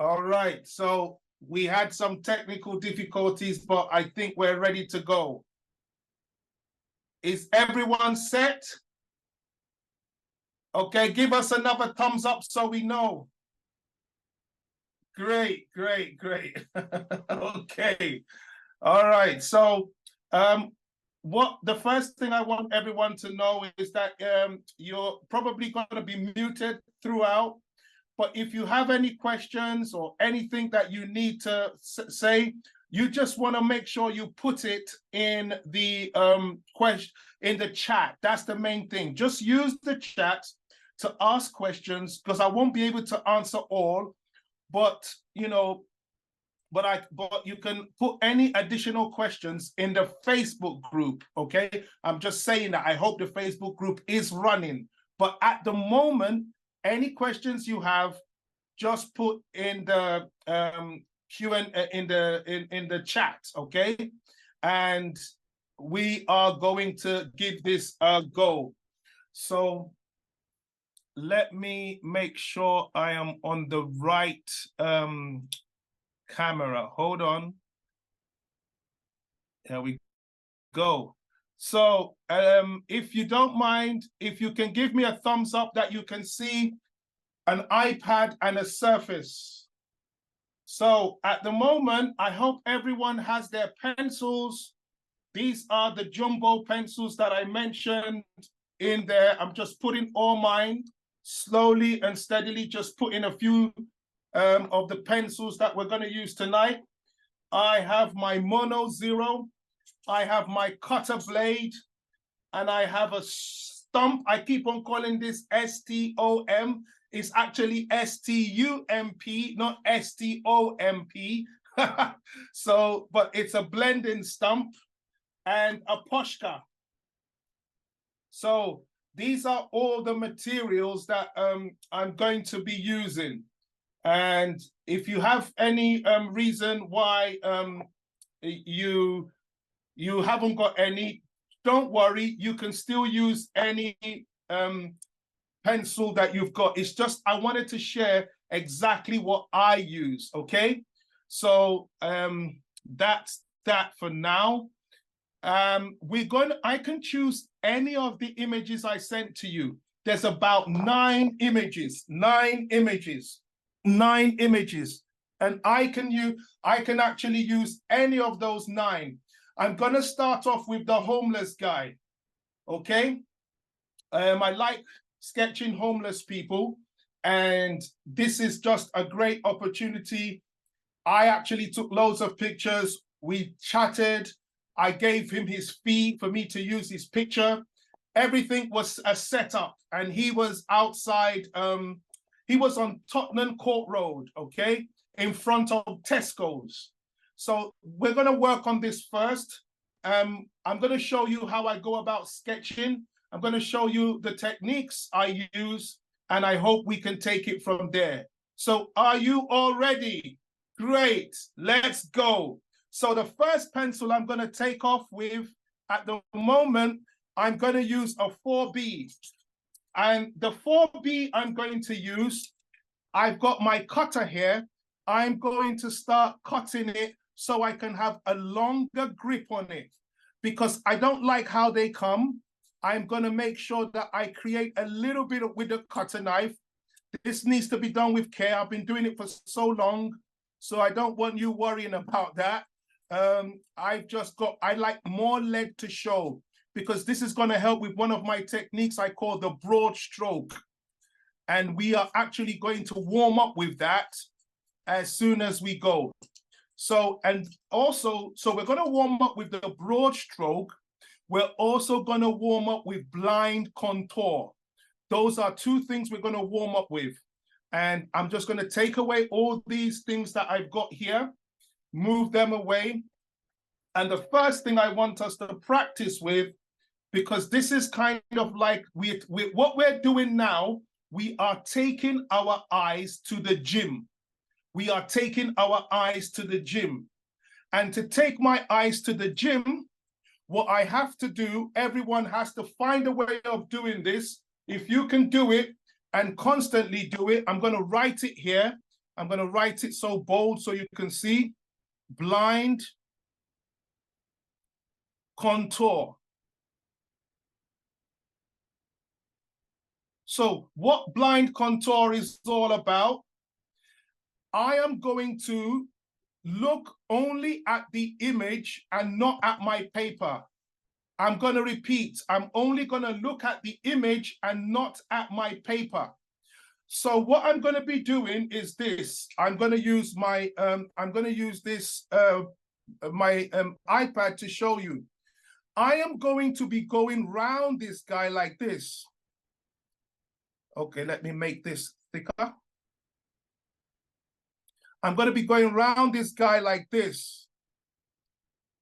All right, so we had some technical difficulties, but I think we're ready to go. Is everyone set? Okay, give us another thumbs up so we know. Great, great, great. Okay. All right. So what the first thing I want everyone to know is that you're probably going to be muted throughout. But if you have any questions or anything that you need to say, you just want to make sure you put it in the in the chat. That's the main thing. Just use the chat to ask questions because I won't be able to answer all, but you know, but you can put any additional questions in the Facebook group. Okay, I'm just saying that I hope the Facebook group is running, but at the moment, any questions you have, just put in the Q&A in the chat, okay? And we are going to give this a go. So let me make sure I am on the right camera. Hold on. There we go. So if you don't mind, if you can give me a thumbs up that you can see an iPad and a Surface. So at the moment, I hope everyone has their pencils. These are the jumbo pencils that I mentioned in there. I'm just putting all mine slowly and steadily, just putting a few of the pencils that we're going to use tonight. I have my Mono Zero. I have my cutter blade, and I have a stump. I keep on calling this STOM. It's actually STUMP, not STOMP. So, but it's a blending stump and a Poshka. So these are all the materials that I'm going to be using. And if you have any reason why you haven't got any, don't worry, you can still use any pencil that you've got. It's just I wanted to share exactly what I use, okay? So that's that for now. I can choose any of the images I sent to you. There's about 9 images, and I can actually use any of those 9. I'm gonna start off with the homeless guy, okay? I like sketching homeless people, and this is just a great opportunity. I actually took loads of pictures. We chatted. I gave him his fee for me to use his picture. Everything was a setup, and he was outside. He was on Tottenham Court Road, okay, in front of Tesco's. So we're going to work on this first. I'm going to show you how I go about sketching. I'm going to show you the techniques I use, and I hope we can take it from there. So are you all ready? Great, let's go. So the first pencil I'm going to take off with, at the moment, I'm going to use a 4B. And the 4B I'm going to use, I've got my cutter here. I'm going to start cutting it so I can have a longer grip on it, because I don't like how they come. I'm going to make sure that I create a little bit with the cutter knife. This needs to be done with care. I've been doing it for so long, so I don't want you worrying about that. I like more lead to show, because this is going to help with one of my techniques I call the broad stroke. And we are actually going to warm up with that as soon as we go. So we're going to warm up with the broad stroke. We're also going to warm up with blind contour. Those are 2 things we're going to warm up with. And I'm just going to take away all these things that I've got here, move them away. And the first thing I want us to practice with, because this is kind of like what we're doing now, we are taking our eyes to the gym. We are taking our eyes to the gym. And to take my eyes to the gym, what I have to do, everyone has to find a way of doing this. If you can do it and constantly do it, I'm going to write it here. I'm going to write it so bold so you can see. Blind contour. So what blind contour is all about, I am going to look only at the image and not at my paper. I'm going to repeat, I'm only going to look at the image and not at my paper. So what I'm going to be doing is this. I'm going to use my iPad to show you. I am going to be going round this guy like this. Okay, let me make this thicker. I'm going to be going round this guy like this,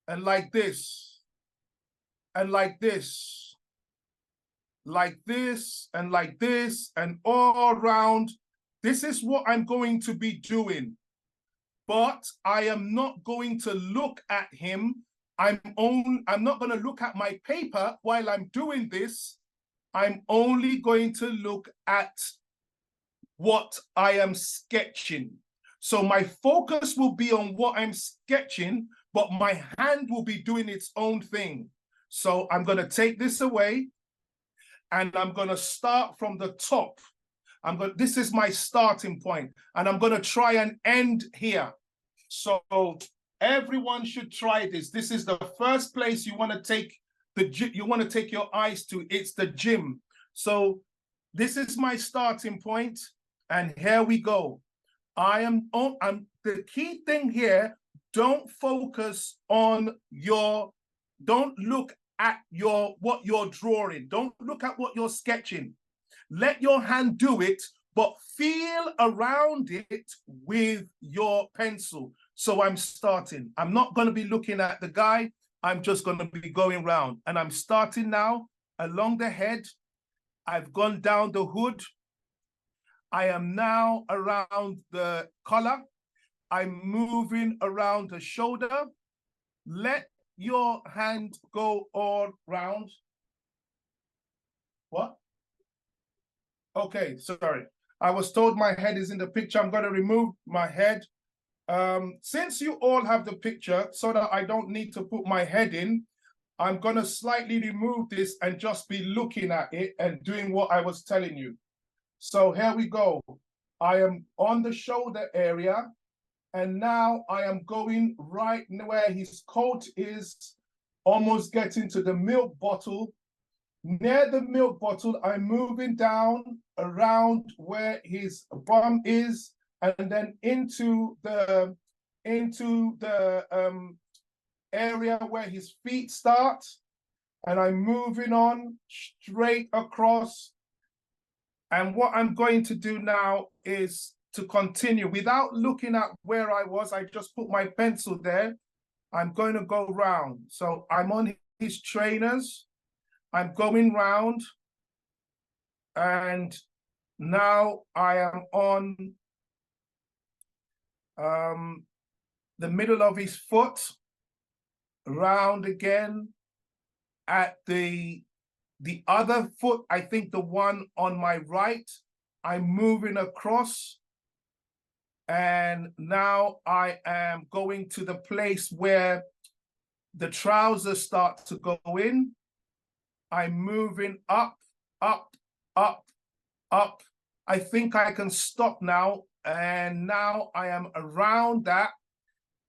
and like this, and like this, like this, and like this, and all around. This is what I'm going to be doing. But I am not going to look at him. I'm not going to look at my paper while I'm doing this. I'm only going to look at what I am sketching. So my focus will be on what I'm sketching, but my hand will be doing its own thing. So I'm going to take this away and I'm going to start from the top. This is my starting point, and I'm going to try and end here. So everyone should try this. This is the first place you want to take your eyes to. It's the gym. So this is my starting point, and here we go. The key thing here, don't focus on don't look at what you're drawing. Don't look at what you're sketching. Let your hand do it, but feel around it with your pencil. So I'm starting. I'm not going to be looking at the guy. I'm just going to be going round. And I'm starting now along the head. I've gone down the hood. I am now around the collar. I'm moving around the shoulder. Let your hand go all round. What? Okay, sorry. I was told my head is in the picture. I'm going to remove my head. Since you all have the picture, so that I don't need to put my head in, I'm going to slightly remove this and just be looking at it and doing what I was telling you. So here we go. I am on the shoulder area, and now I am going right where his coat is, almost getting to the milk bottle. Near the milk bottle, I'm moving down around where his bum is, and then into the area where his feet start. And I'm moving on straight across. And what I'm going to do now is to continue without looking at where I was. I just put my pencil there. I'm going to go round. So I'm on his trainers. I'm going round. And now I am on the middle of his foot, round again at the other foot, I think the one on my right. I'm moving across, and now I am going to the place where the trousers start to go in. I'm moving up, up, up, up. I think I can stop now, and now I am around that,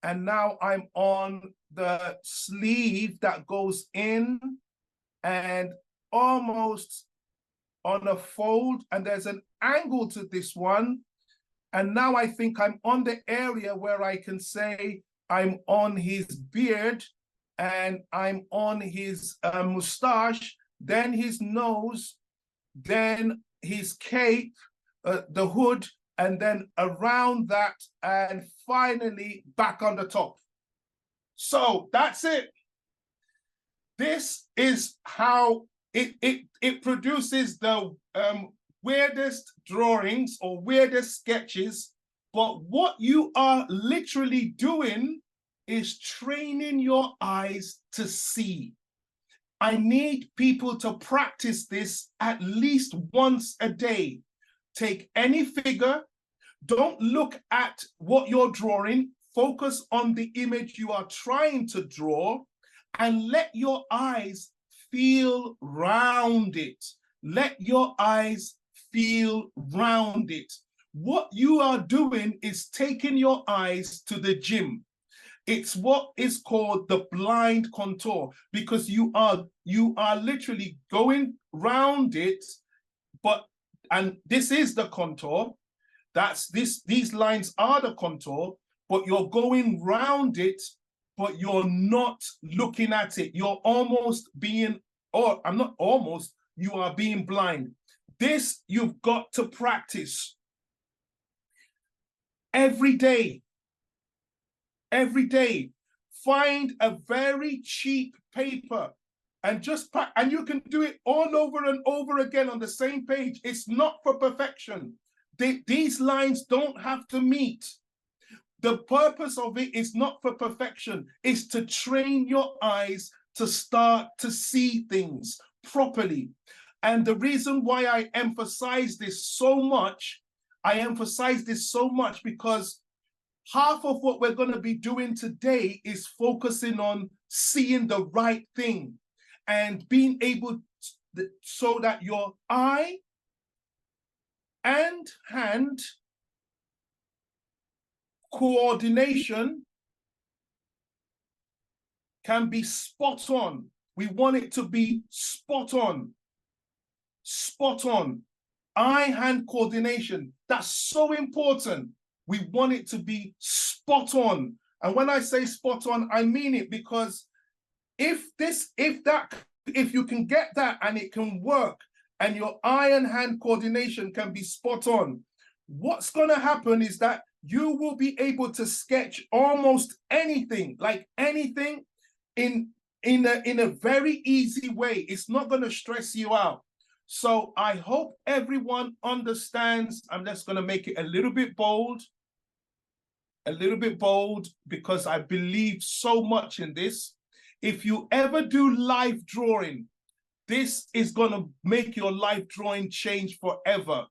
and now I'm on the sleeve that goes in and almost on a fold, and there's an angle to this one. And now I think I'm on the area where I can say I'm on his beard, and I'm on his mustache, then his nose, then his cape, the hood, and then around that, and finally back on the top. So that's it. This is how it produces the weirdest drawings or weirdest sketches. But what you are literally doing is training your eyes to see. I need people to practice this at least once a day. Take any figure, Don't look at what you're drawing. Focus on the image you are trying to draw and let your eyes feel round it. Let your eyes feel round it. What you are doing is taking your eyes to the gym. It's what is called the blind contour, because you are literally going round it, and this is the contour. These lines are the contour, but you're going round it, but you're not looking at it. You're almost being, or I'm not almost, you are being blind. This you've got to practice every day. Every day. Find a very cheap paper and and you can do it all over and over again on the same page. It's not for perfection. These lines don't have to meet. The purpose of it is not for perfection. It's to train your eyes to start to see things properly. And the reason why I emphasize this so much, because half of what we're going to be doing today is focusing on seeing the right thing and being able to, so that your eye and hand coordination can be spot on. We want it to be spot on. Spot on. Eye-hand coordination, that's so important. We want it to be spot on. And when I say spot on, I mean it, because if you can get that and it can work, and your eye and hand coordination can be spot on, what's going to happen is that you will be able to sketch almost anything, like anything, in a very easy way. It's not going to stress you out. So I hope everyone understands. I'm just going to make it a little bit bold, because I believe so much in this. If you ever do life drawing, this is going to make your life drawing change forever.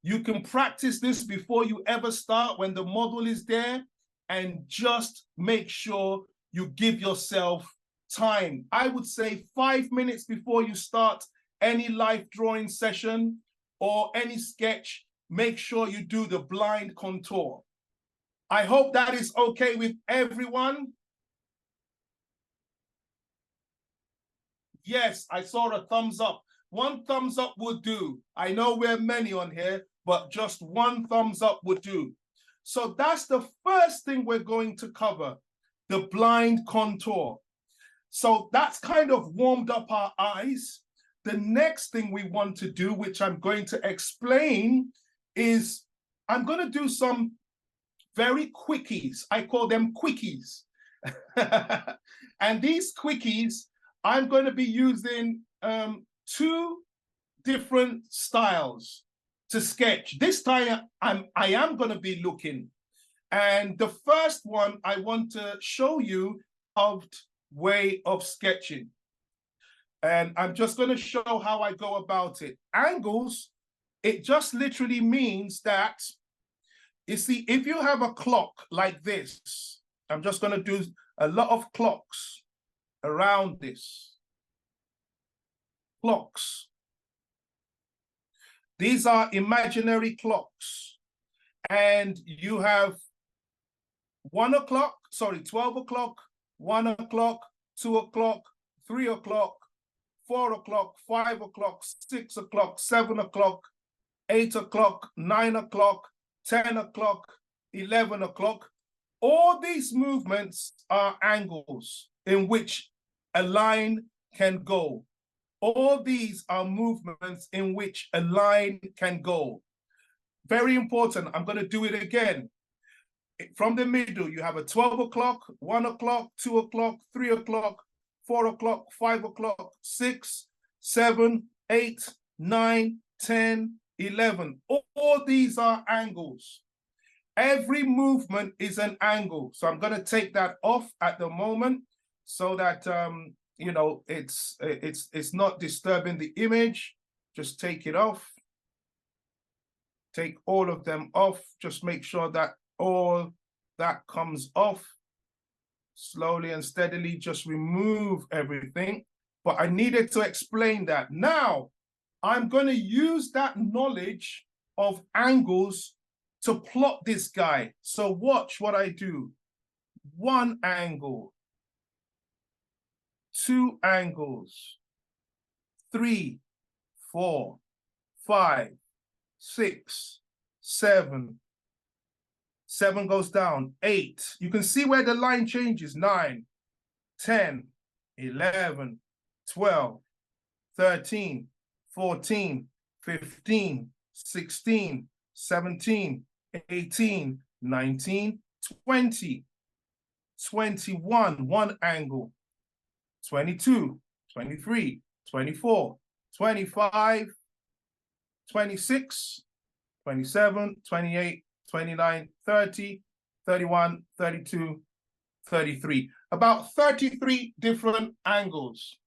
You can practice this before you ever start, when the model is there, and just make sure you give yourself time. I would say 5 minutes before you start any life drawing session or any sketch, make sure you do the blind contour. I hope that is okay with everyone. Yes, I saw a thumbs up. One thumbs up would do. I know we're many on here, but just one thumbs up would do. So that's the first thing we're going to cover, the blind contour. So that's kind of warmed up our eyes. The next thing we want to do, which I'm going to explain, is I'm going to do some very quickies. I call them quickies. And these quickies, I'm going to be using 2 different styles to sketch. This time I am going to be looking. And the first one I want to show you of way of sketching. And I'm just going to show how I go about it. Angles, it just literally means that, you see, if you have a clock like this, I'm just going to do a lot of clocks around this. Clocks. These are imaginary clocks. And you have 12 o'clock, 1 o'clock, 2 o'clock, 3 o'clock, 4 o'clock, 5 o'clock, 6 o'clock, 7 o'clock, 8 o'clock, 9 o'clock, 10 o'clock, 11 o'clock. All these movements are angles in which a line can go. All these are movements in which a line can go. Very important. I'm going to do it again. From the middle, you have a 12 o'clock, 1 o'clock, 2 o'clock, 3 o'clock, 4 o'clock, 5 o'clock, 6, 7, 8, 9, 10, 11. All these are angles. Every movement is an angle. So I'm going to take that off at the moment so that you know, it's not disturbing the image. Just take it off. take all of them off. Just make sure that all that comes off. Slowly and steadily, just remove everything. But I needed to explain that. Now, I'm going to use that knowledge of angles to plot this guy. So watch what I do. 1 angle, 2 angles, 3, 4, 5, 6, 7. 7 goes down, 8. You can see where the line changes, 9, 10, 11, 12, 13, 14, 15, 16, 17, 18, 19, 20, 21, 1 angle, 22, 23, 24, 25, 26, 27, 28, 29, 30, 31, 32, 33. About 33 different angles.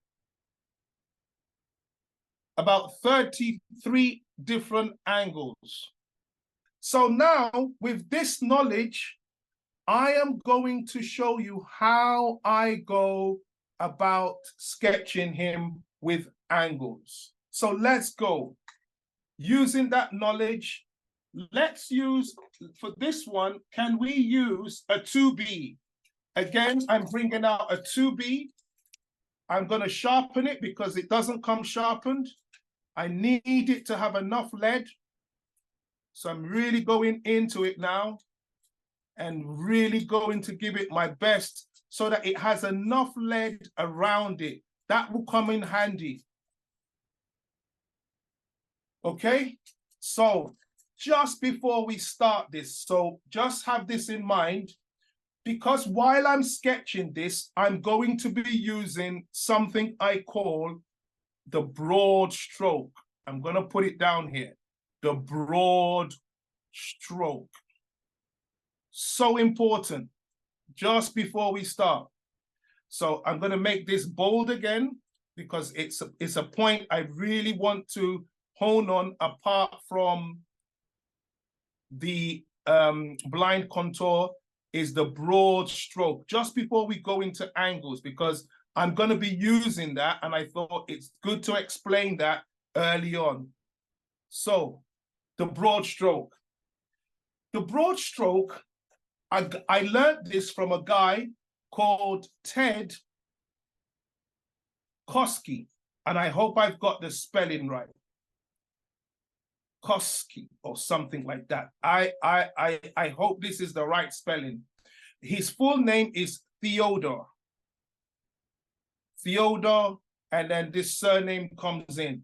About 33 different angles. So now, with this knowledge, I am going to show you how I go about sketching him with angles. So let's go. Using that knowledge, let's use, for this one, can we use a 2B? Again, I'm bringing out a 2B. I'm going to sharpen it because it doesn't come sharpened. I need it to have enough lead. So I'm really going into it now and really going to give it my best so that it has enough lead around it. That will come in handy. Okay, so just before we start this, so just have this in mind, because while I'm sketching this, I'm going to be using something I call the broad stroke. I'm going to put it down here, the broad stroke. So important, just before we start. So I'm going to make this bold again because it's a point I really want to hone on apart from the blind contour is the broad stroke, just before we go into angles, because I'm going to be using that and I thought it's good to explain that early on. So the broad stroke. The broad stroke, I learned this from a guy called Ted Koski, and I hope I've got the spelling right. Koski or something like that. I hope this is the right spelling. His full name is Theodore. Theodore, and then this surname comes in.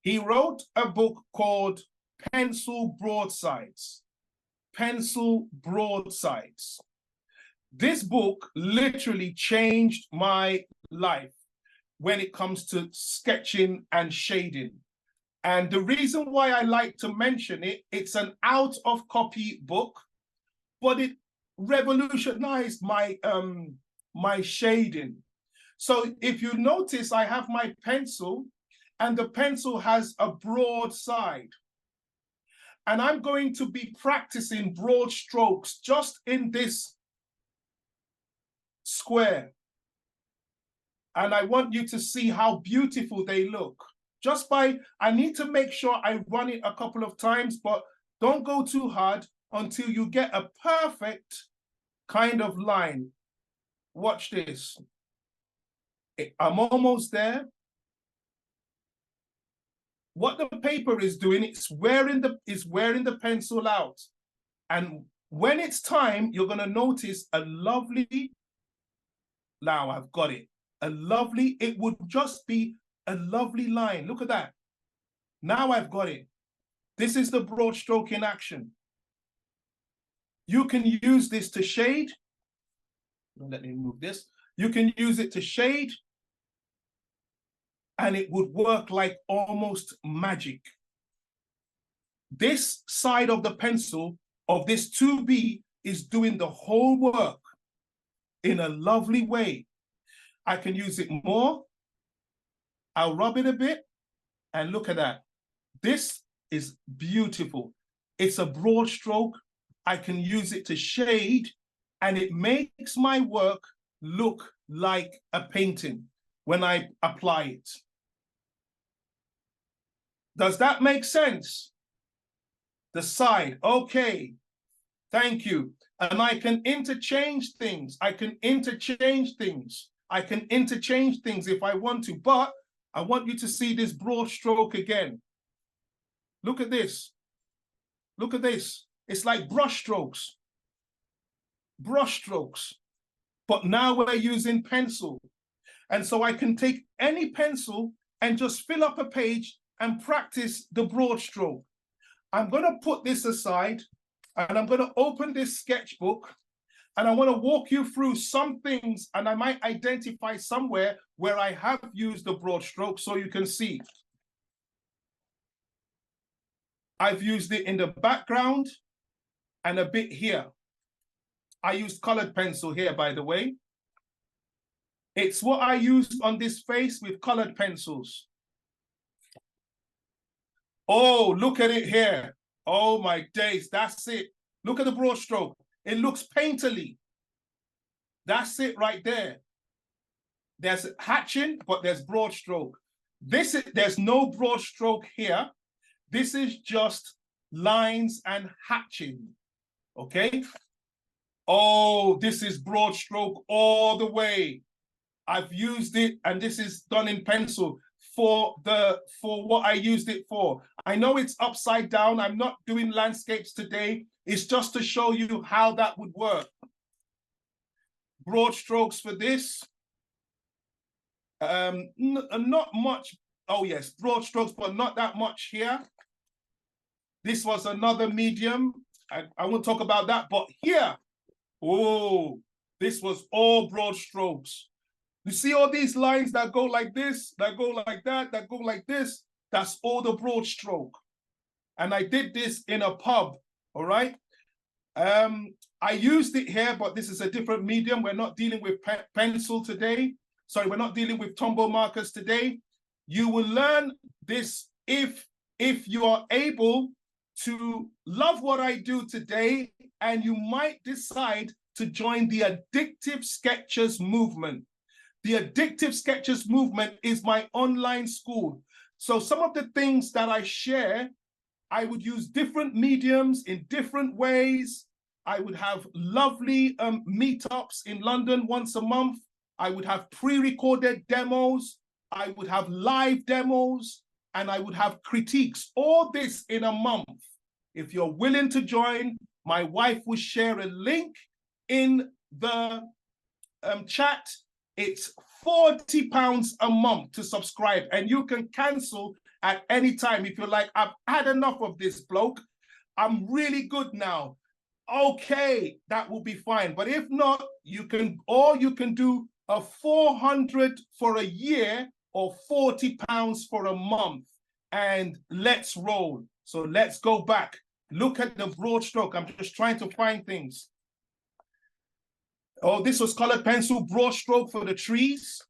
He wrote a book called Pencil Broadsides. Pencil Broadsides. This book literally changed my life when it comes to sketching and shading. And the reason why I like to mention it, it's an out of copy book, but it revolutionized my my shading. So if you notice, I have my pencil and the pencil has a broad side. And I'm going to be practicing broad strokes just in this square. And I want you to see how beautiful they look. Just by, I need to make sure I run it a couple of times, but don't go too hard until you get a perfect kind of line. Watch this. I'm almost there. What the paper is doing, it's wearing the pencil out. And when it's time, you're going to notice a lovely, now I've got it, a lovely, it would just be a lovely line. Look at that. Now I've got it. This is the broad stroke in action. You can use this to shade. Let me move this. You can use it to shade, and it would work like almost magic. This side of the pencil of this 2B is doing the whole work in a lovely way. I can use it more. I'll rub it a bit, and look at that. This is beautiful. It's a broad stroke. I can use it to shade, and it makes my work look like a painting when I apply it. Does that make sense? The side, okay, thank you. And I can interchange things. I can interchange things. I can interchange things if I want to, but I want you to see this broad stroke again. Look at this. Look at this. It's like brush strokes. Brush strokes. But now we're using pencil. And so I can take any pencil and just fill up a page and practice the broad stroke. I'm going to put this aside and I'm going to open this sketchbook and I want to walk you through some things, and I might identify somewhere where I have used the broad stroke so you can see. I've used it in the background and a bit here. I used colored pencil here, by the way. It's what I used on this face with colored pencils. Oh, look at it here. Oh my days, that's it. Look at the broad stroke. It looks painterly. That's it right there. There's hatching, but there's broad stroke. There's no broad stroke here. This is just lines and hatching, okay? Oh, this is broad stroke all the way. I've used it, and this is done in pencil for what I used it for. I know it's upside down. I'm not doing landscapes today. It's just to show you how that would work. Broad strokes for this. Not much. Oh yes, broad strokes, but not that much here. This was another medium. I won't talk about that, but here, oh, this was all broad strokes. You see all these lines that go like this, that go like that go like this? That's all the broad stroke. And I did this in a pub, all right? I used it here, but this is a different medium. We're not dealing with pencil today. Sorry, we're not dealing with Tombow markers today. You will learn this if you are able to love what I do today, and you might decide to join the Addictive Sketchers movement. The Addictive Sketchers movement is my online school. So some of the things that I share, I would use different mediums in different ways. I would have lovely meetups in London once a month. I would have pre-recorded demos. I would have live demos, and I would have critiques. All this in a month. If you're willing to join, my wife will share a link in the chat. It's £40 a month to subscribe, and you can cancel at any time if you're like, I've had enough of this bloke. I'm really good now. Okay, that will be fine. But if not, you can do a 400 for a year or £40 for a month, and let's roll. So let's go back. Look at the broad stroke. I'm just trying to find things. Oh, this was colored pencil, broad stroke for the trees.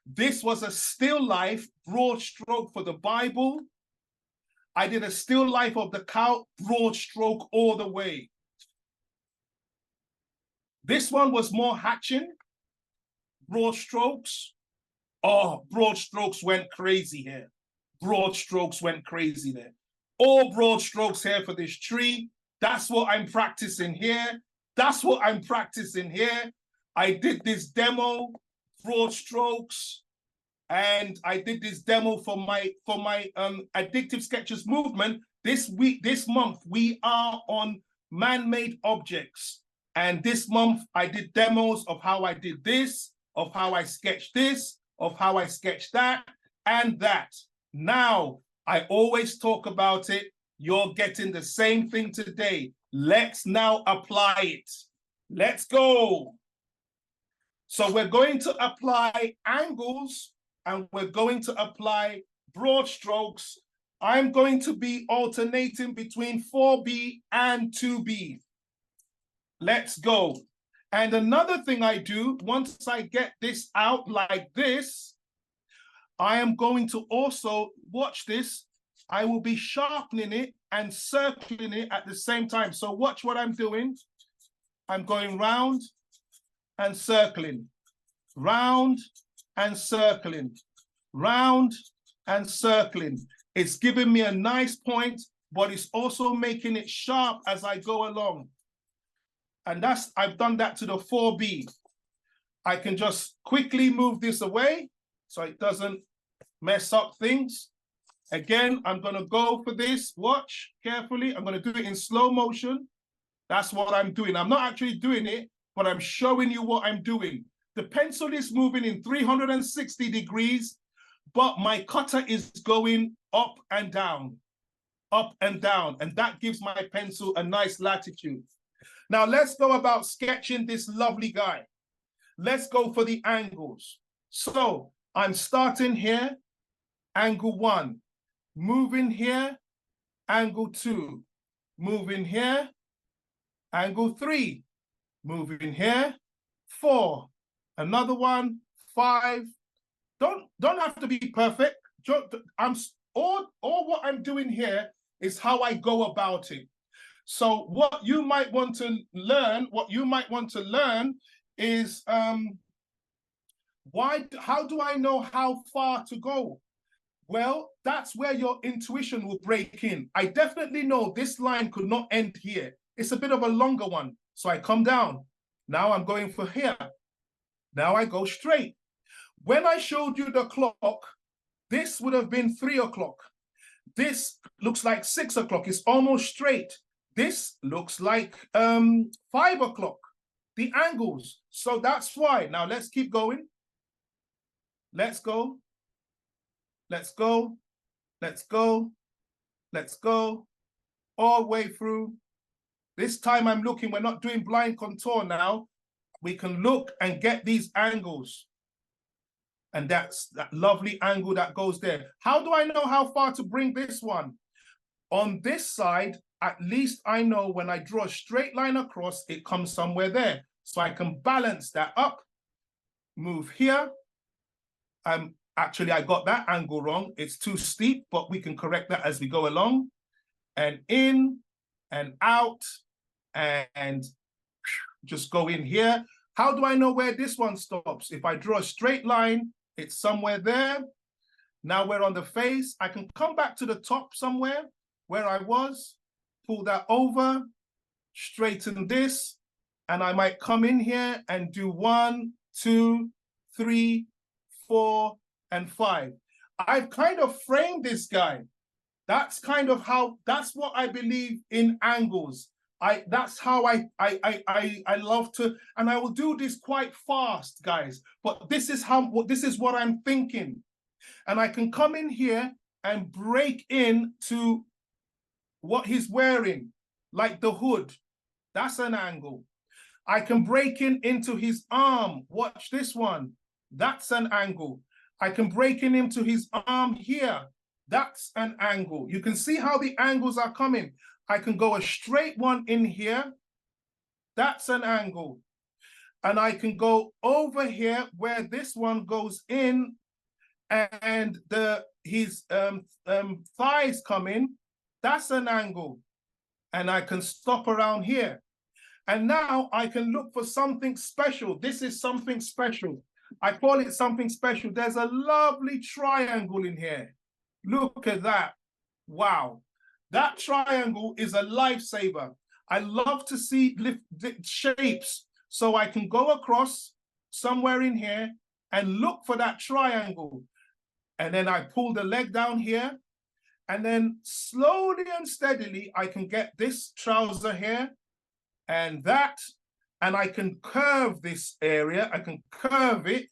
This was a still life, broad stroke for the Bible. I did a still life of the cow, broad stroke all the way. This one was more hatching, broad strokes. Oh, broad strokes went crazy here. Broad strokes went crazy there. All broad strokes here for this tree. That's what I'm practicing here. That's what I'm practicing here. I did this demo, broad strokes, and I did this demo for my Addictive Sketchers movement. This month, we are on man-made objects. And this month, I did demos of how I did this, of how I sketched this, of how I sketched that, and that. Now, I always talk about it. You're getting the same thing today. Let's now apply it. Let's go. So we're going to apply angles, and we're going to apply broad strokes. I'm going to be alternating between 4B and 2B. Let's go. And another thing I do, once I get this out like this, I am going to also, watch this, I will be sharpening it and circling it at the same time. So watch what I'm doing. I'm going round and circling, round and circling, round and circling. It's giving me a nice point, but it's also making it sharp as I go along. And I've done that to the 4B. I can just quickly move this away so it doesn't mess up things. Again, I'm gonna go for this, watch carefully. I'm gonna do it in slow motion. That's what I'm doing. I'm not actually doing it, but I'm showing you what I'm doing. The pencil is moving in 360 degrees, but my cutter is going up and down, and that gives my pencil a nice latitude. Now let's go about sketching this lovely guy. Let's go for the angles. So I'm starting here, angle 1, moving here, angle 2, moving here, angle 3, moving here, 4, another one, 5. Don't have to be perfect. All what I'm doing here is how I go about it. So what you might want to learn, is how do I know how far to go? Well, that's where your intuition will break in. I definitely know this line could not end here. It's a bit of a longer one. So I come down. Now I'm going for here. Now I go straight. When I showed you the clock, this would have been 3 o'clock. This looks like 6 o'clock. It's almost straight. This looks like 5 o'clock. The angles. So that's why. Now let's keep going. Let's go. Let's go. Let's go. Let's go. All the way through. This time I'm looking, we're not doing blind contour now. We can look and get these angles. And that's that lovely angle that goes there. How do I know how far to bring this one? On this side, at least I know when I draw a straight line across, it comes somewhere there. So I can balance that up, move here. Actually, I got that angle wrong. It's too steep, but we can correct that as we go along. And in and out and just go in here. How do I know where this one stops? If I draw a straight line, it's somewhere there. Now we're on the face. I can come back to the top somewhere where I was, pull that over, straighten this, and I might come in here and do 1, 2, 3, 4, and 5. I've kind of framed this guy. That's kind of how, that's what I believe in angles. That's how I love to, and I will do this quite fast, guys, but this is what I'm thinking. And I can come in here and break into what he's wearing, like the hood. That's an angle. I can break into his arm. Watch this one. That's an angle. I can break into his arm here. That's an angle. You can see how the angles are coming. I can go a straight one in here. That's an angle. And I can go over here where this one goes in and his thighs come in. That's an angle. And I can stop around here. And now I can look for something special. This is something special. I call it something special. There's a lovely triangle in here. Look at that. Wow. That triangle is a lifesaver. I love to see shapes. So I can go across somewhere in here and look for that triangle. And then I pull the leg down here. And then slowly and steadily, I can get this trouser here and that. And I can curve this area. I can curve it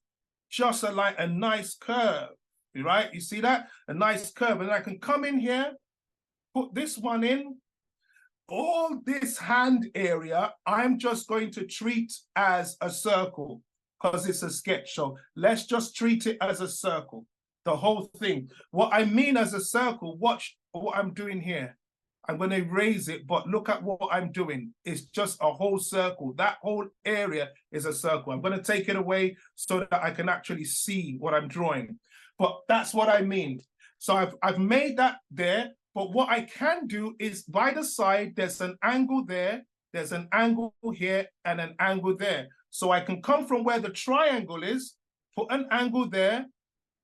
just like a nice curve, right? You see that? A nice curve. And I can come in here, put this one in. All this hand area, I'm just going to treat as a circle because it's a sketch. So let's just treat it as a circle, the whole thing. What I mean as a circle, watch what I'm doing here. I'm going to erase it, but look at what I'm doing. It's just a whole circle. That whole area is a circle. I'm going to take it away so that I can actually see what I'm drawing. But that's what I mean. So I've made that there, but what I can do is by the side, there's an angle there, there's an angle here and an angle there. So I can come from where the triangle is, put an angle there,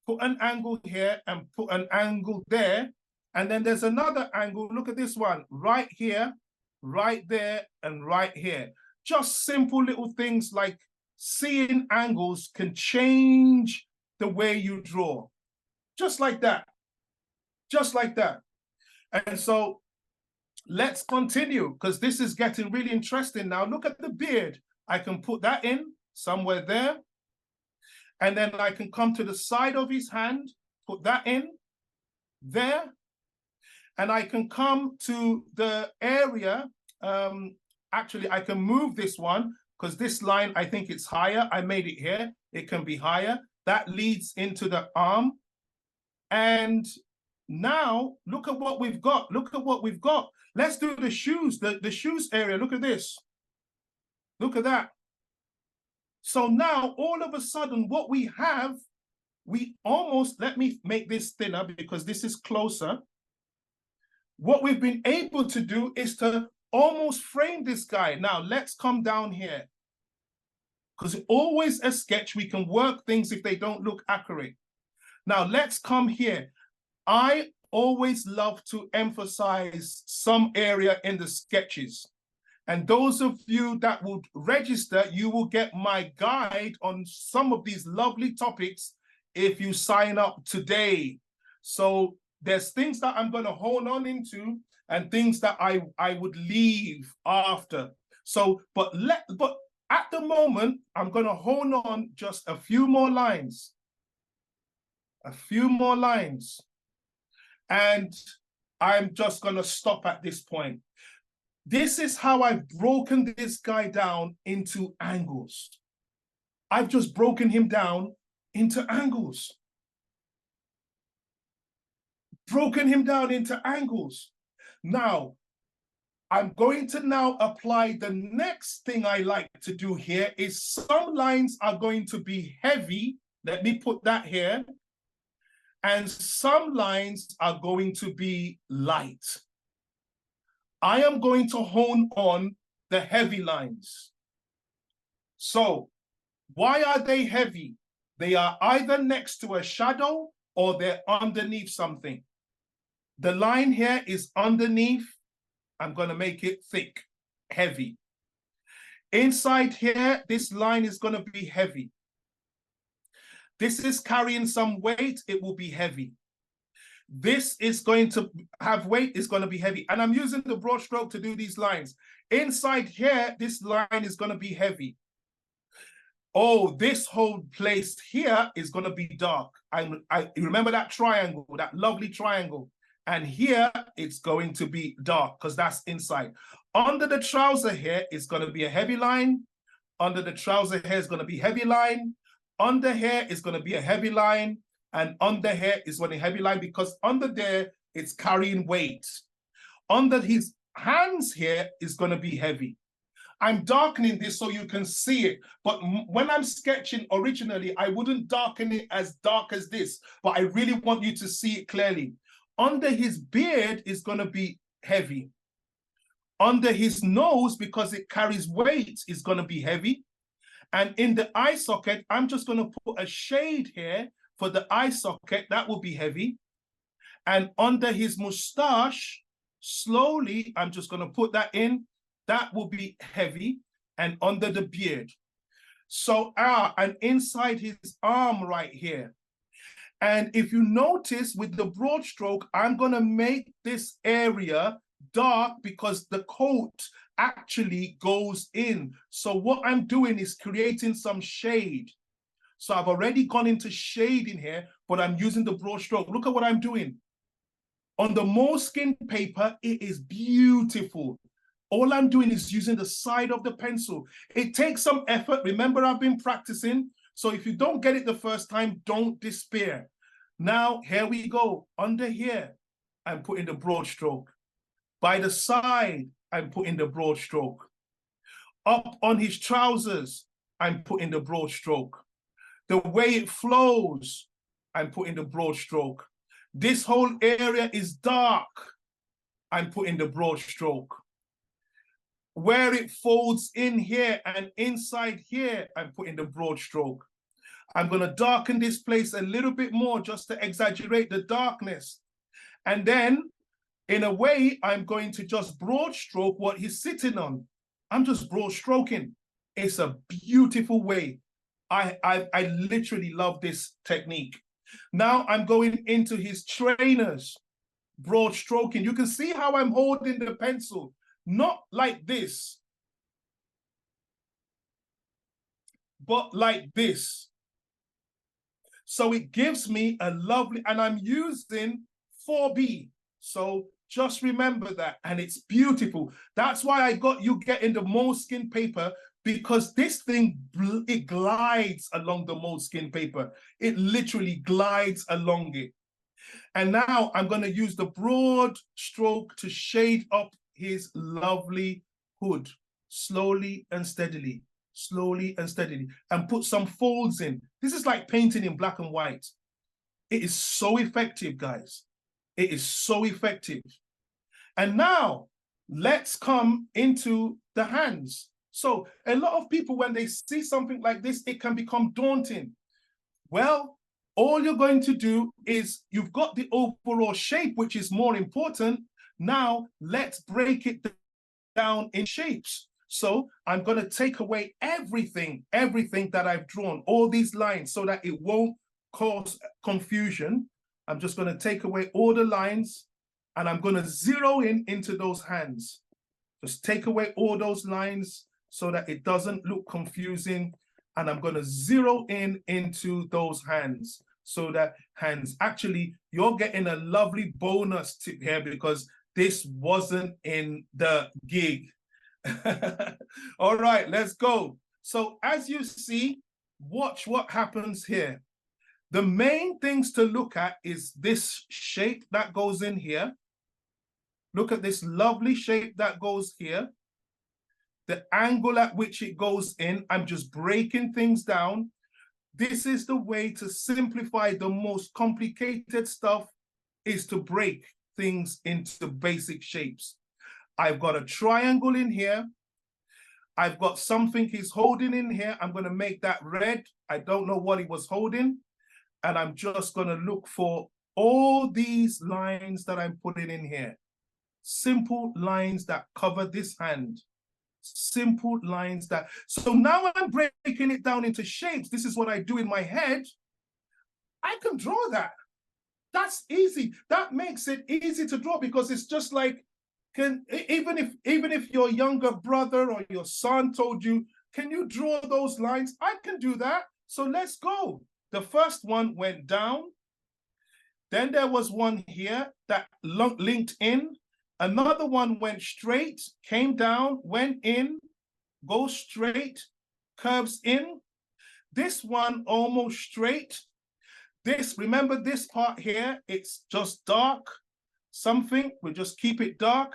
put an angle here and put an angle there. And then there's another angle, look at this one, right here, right there, and right here. Just simple little things like seeing angles can change the way you draw. Just like that. Just like that. And so let's continue because this is getting really interesting now. Look at the beard. I can put that in somewhere there. And then I can come to the side of his hand, put that in there. And I can come to the area. Actually, I can move this one because this line, I think it's higher. I made it here. It can be higher. That leads into the arm. And now look at what we've got. Look at what we've got. Let's do the shoes, the shoes area. Look at this. Look at that. So now all of a sudden what we have, we almost, let me make this thinner because this is closer. What we've been able to do is to almost frame this guy. Now let's come down here. Because always a sketch, we can work things if they don't look accurate. Now let's come here. I always love to emphasize some area in the sketches. And those of you that would register, you will get my guide on some of these lovely topics if you sign up today. So there's things that I'm going to hold on into and things that I would leave after. So, but at the moment, I'm going to hold on just a few more lines. A few more lines. And I'm just going to stop at this point. This is how I've broken this guy down into angles. I've just broken him down into angles. Broken him down into angles. Now, I'm going to now apply the next thing I like to do here is some lines are going to be heavy. Let me put that here. And some lines are going to be light. I am going to hone on the heavy lines. So why are they heavy? They are either next to a shadow or they're underneath something. The line here is underneath. I'm going to make it thick, heavy. Inside here, this line is going to be heavy. This is carrying some weight, it will be heavy. This is going to have weight, it's going to be heavy. And I'm using the broad stroke to do these lines. Inside here, this line is going to be heavy. Oh, this whole place here is going to be dark. I remember that triangle, that lovely triangle. And here, it's going to be dark because that's inside. Under the trouser here, it's going to be a heavy line. Under the trouser here is going to be heavy line. Under here is going to be a heavy line. And under here is going to be a heavy line because under there, it's carrying weight. Under his hands here is going to be heavy. I'm darkening this so you can see it. But when I'm sketching originally, I wouldn't darken it as dark as this. But I really want you to see it clearly. Under his beard is going to be heavy. Under his nose, because it carries weight, is going to be heavy. And in the eye socket, I'm just going to put a shade here for the eye socket. That will be heavy. And under his mustache, slowly, I'm just going to put that in. That will be heavy. And under the beard. So, and inside his arm right here. And if you notice with the broad stroke, I'm going to make this area dark because the coat actually goes in. So what I'm doing is creating some shade. So I've already gone into shade in here, but I'm using the broad stroke. Look at what I'm doing. On the moleskin paper, it is beautiful. All I'm doing is using the side of the pencil. It takes some effort. Remember, I've been practicing. So if you don't get it the first time, don't despair. Now, here we go. Under here, I'm putting the broad stroke. By the side, I'm putting the broad stroke. Up on his trousers, I'm putting the broad stroke. The way it flows, I'm putting the broad stroke. This whole area is dark. I'm putting the broad stroke. Where it folds in here and inside here, I'm putting the broad stroke. I'm going to darken this place a little bit more just to exaggerate the darkness. And then, in a way, I'm going to just broad stroke what he's sitting on. I'm just broad stroking. It's a beautiful way. I literally love this technique. Now I'm going into his trainers, broad stroking. You can see how I'm holding the pencil, not like this, but like this. So it gives me a lovely, and I'm using 4B. So just remember that, and it's beautiful. That's why I got you getting the moleskin paper, because this thing, it glides along the moleskin paper. It literally glides along it. And now I'm going to use the broad stroke to shade up his lovely hood, slowly and steadily, and put some folds in. This is like painting in black and white. It is so effective, guys. It is so effective. And now let's come into the hands. So a lot of people, when they see something like this, it can become daunting. Well, all you're going to do is, you've got the overall shape, which is more important. Now let's break it down in shapes. So I'm going to take away everything that I've drawn, all these lines, so that it won't cause confusion. I'm just going to take away all the lines, and I'm going to zero in into those hands. Just take away all those lines so that it doesn't look confusing. And I'm going to zero in into those hands, so that hands, actually, you're getting a lovely bonus tip here, because this wasn't in the gig. All right, let's go. So as you see, watch what happens here. The main things to look at is this shape that goes in here. Look at this lovely shape that goes here. The angle at which it goes in, I'm just breaking things down. This is the way to simplify the most complicated stuff, is to break things into basic shapes. I've got a triangle in here. I've got something he's holding in here. I'm going to make that red. I don't know what he was holding. And I'm just going to look for all these lines that I'm putting in here. Simple lines that cover this hand. Simple lines that, so now I'm breaking it down into shapes. This is what I do in my head. I can draw that. That's easy. That makes it easy to draw, because it's just like, even if your younger brother or your son told you, can you draw those lines? I can do that. So let's go. The first one went down. Then there was one here that linked in. Another one went straight, came down, went in, goes straight, curves in. This one almost straight. This, remember this part here, it's just dark, something, we'll just keep it dark.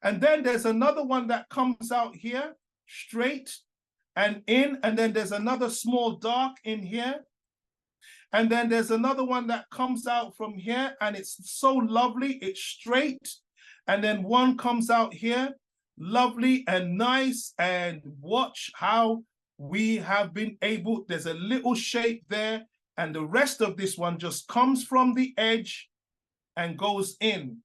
And then there's another one that comes out here, straight and in, and then there's another small dark in here. And then there's another one that comes out from here, and it's so lovely, it's straight. And then one comes out here, lovely and nice. And watch how we have been able, there's a little shape there, and the rest of this one just comes from the edge and goes in.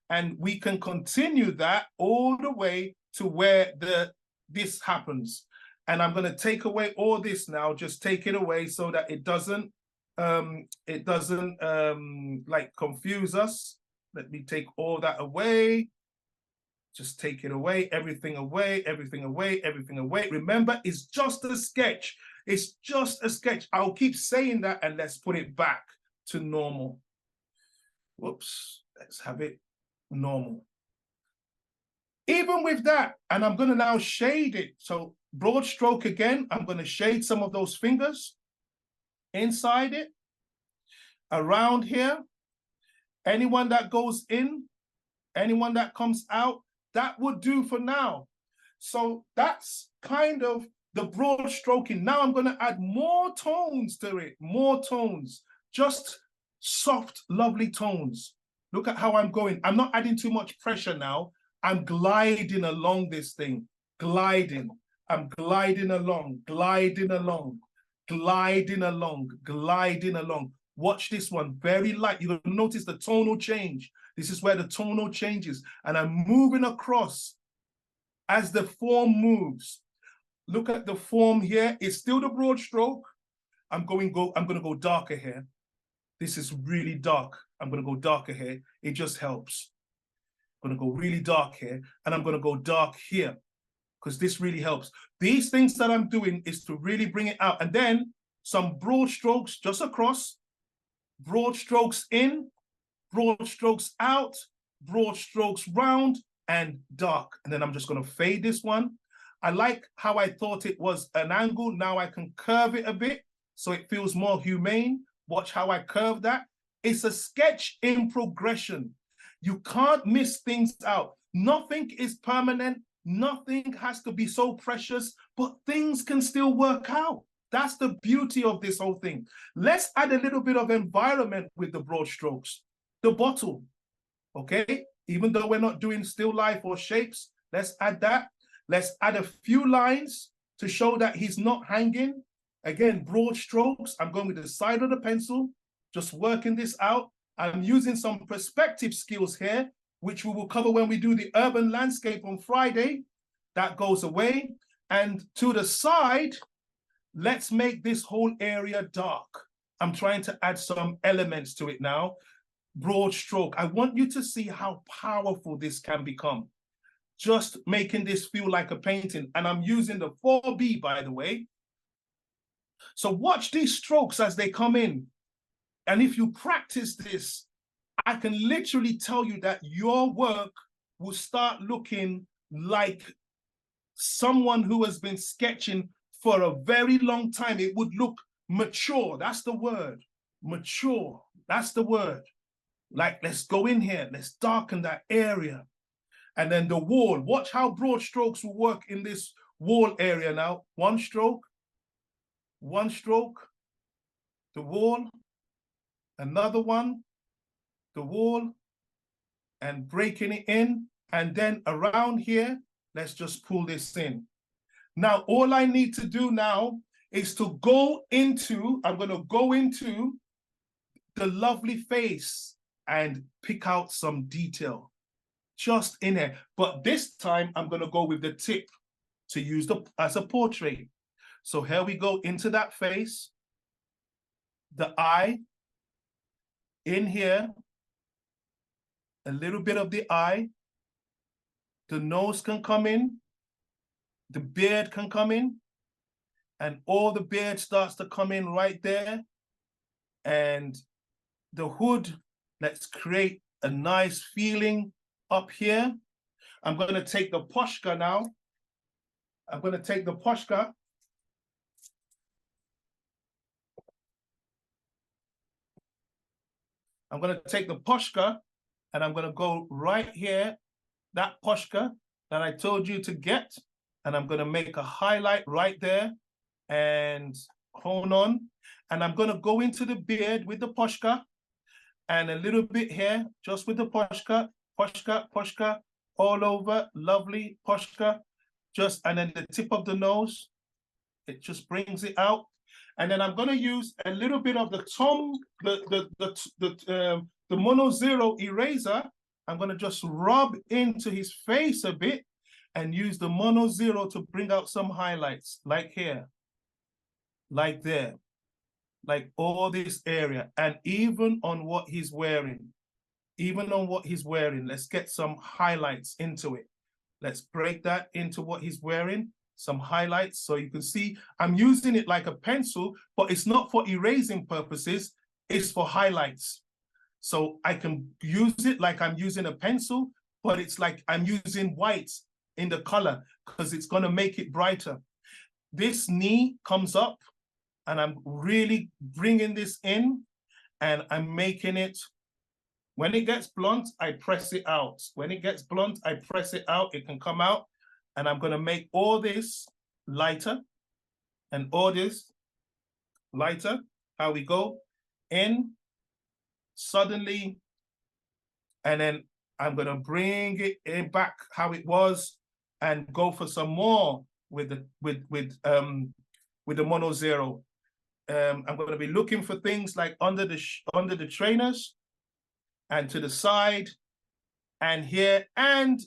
And we can continue that all the way to where this happens. And I'm going to take away all this now, just take it away so that it doesn't like confuse us. Let me take all that away. Just take it away, everything away, everything away, everything away. Remember, it's just a sketch. It's just a sketch. I'll keep saying that, and let's put it back to normal. Whoops, let's have it normal. Even with that, and I'm going to now shade it. So broad stroke again, I'm going to shade some of those fingers inside it, around here. Anyone that goes in, anyone that comes out, that would do for now. So that's kind of the broad stroking. Now I'm going to add more tones to it, more tones. Just soft, lovely tones. Look at how I'm going. I'm not adding too much pressure now. I'm gliding along this thing, gliding. I'm gliding along, gliding along, gliding along, gliding along. Watch this one, very light. You'll notice the tonal change. This is where the tonal changes. And I'm moving across as the form moves. Look at the form here. It's still the broad stroke. I'm going to go darker here. This is really dark. I'm going to go darker here. It just helps. I'm going to go really dark here, and I'm going to go dark here, because this really helps. These things that I'm doing is to really bring it out. And then some broad strokes just across, broad strokes in, broad strokes out, broad strokes round, and dark. And then I'm just going to fade this one. I like how I thought it was an angle. Now I can curve it a bit so it feels more humane. Watch how I curve that. It's a sketch in progression. You can't miss things out. Nothing is permanent. Nothing has to be so precious, but things can still work out. That's the beauty of this whole thing. Let's add a little bit of environment with the broad strokes. The bottle, okay? Even though we're not doing still life or shapes, let's add that. Let's add a few lines to show that he's not hanging. Again, broad strokes. I'm going with the side of the pencil, just working this out. I'm using some perspective skills here, which we will cover when we do the urban landscape on Friday. That goes away. And to the side, let's make this whole area dark. I'm trying to add some elements to it now. Broad stroke. I want you to see how powerful this can become. Just making this feel like a painting. And I'm using the 4B, by the way. So watch these strokes as they come in. And if you practice this, I can literally tell you that your work will start looking like someone who has been sketching for a very long time. It would look mature. That's the word. Mature. That's the word. Like, let's go in here. Let's darken that area. And then the wall. Watch how broad strokes will work in this wall area now. One stroke, the wall, another one, the wall, and breaking it in. And then around here, let's just pull this in. Now, all I need to do now is to go into, I'm going to go into the lovely face and pick out some detail just in here. But this time, I'm going to go with the tip to use as a portrait. So here we go into that face, the eye, in here, a little bit of the eye, the nose can come in, the beard can come in, and all the beard starts to come in right there. And the hood, let's create a nice feeling up here. I'm going to take the Posca now. I'm going to take the Posca. I'm going to take the Posca and I'm going to go right here, that Posca that I told you to get. And I'm going to make a highlight right there and hold on. And I'm going to go into the beard with the Posca and a little bit here, just with the Posca, Posca, all over, lovely Posca. Just, and then the tip of the nose, it just brings it out. And then I'm going to use a little bit of the Mono Zero eraser. I'm going to just rub into his face a bit and use the Mono Zero to bring out some highlights, like here, like there, like all this area, and even on what he's wearing. Let's get some highlights into it. Let's break that into what he's wearing, some highlights, so you can see I'm using it like a pencil, but it's not for erasing purposes, it's for highlights. So I can use it like I'm using a pencil, but it's like I'm using white in the color because it's going to make it brighter. This knee comes up and I'm really bringing this in and I'm making it. When it gets blunt, I press it out. When it gets blunt, I press it out. It can come out. And I'm going to make all this lighter and all this lighter. How we go in suddenly, and then I'm gonna bring it in back how it was and go for some more with the mono zero. I'm going to be looking for things like under the trainers and to the side and here, and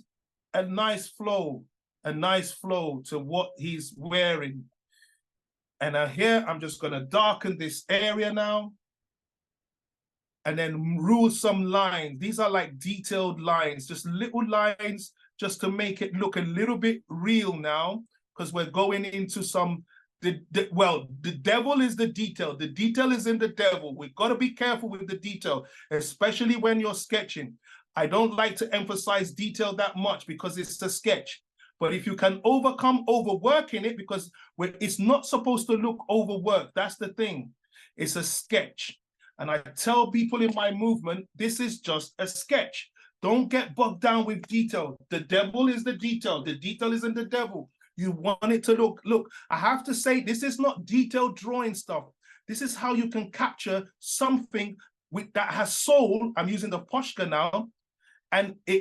a nice flow to what he's wearing. And here I'm just going to darken this area now and then rule some lines. These are like detailed lines, just little lines, just to make it look a little bit real now, because we're going into some, well, the devil is the detail. The detail is in the devil. We've got to be careful with the detail, especially when you're sketching. I don't like to emphasize detail that much because it's a sketch. But if you can overcome overworking it, because it's not supposed to look overworked, that's the thing. It's a sketch. And I tell people in my movement, this is just a sketch. Don't get bogged down with detail. The devil is the detail. The detail isn't the devil. You want it to look, I have to say, this is not detailed drawing stuff. This is how you can capture something that has soul. I'm using the Posca now. And you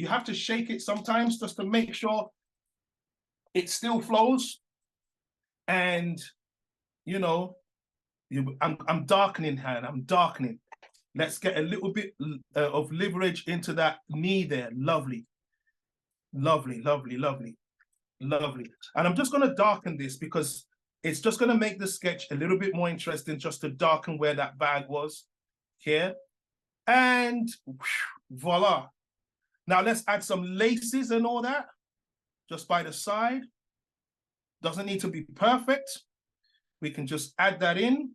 have to shake it sometimes just to make sure it still flows. And, you know, I'm darkening hand, I'm darkening. Let's get a little bit of leverage into that knee there. Lovely, lovely, lovely, lovely, lovely. And I'm just going to darken this because it's just going to make the sketch a little bit more interesting, just to darken where that bag was here. And voila. Now let's add some laces and all that, just by the side. Doesn't need to be perfect. We can just add that in.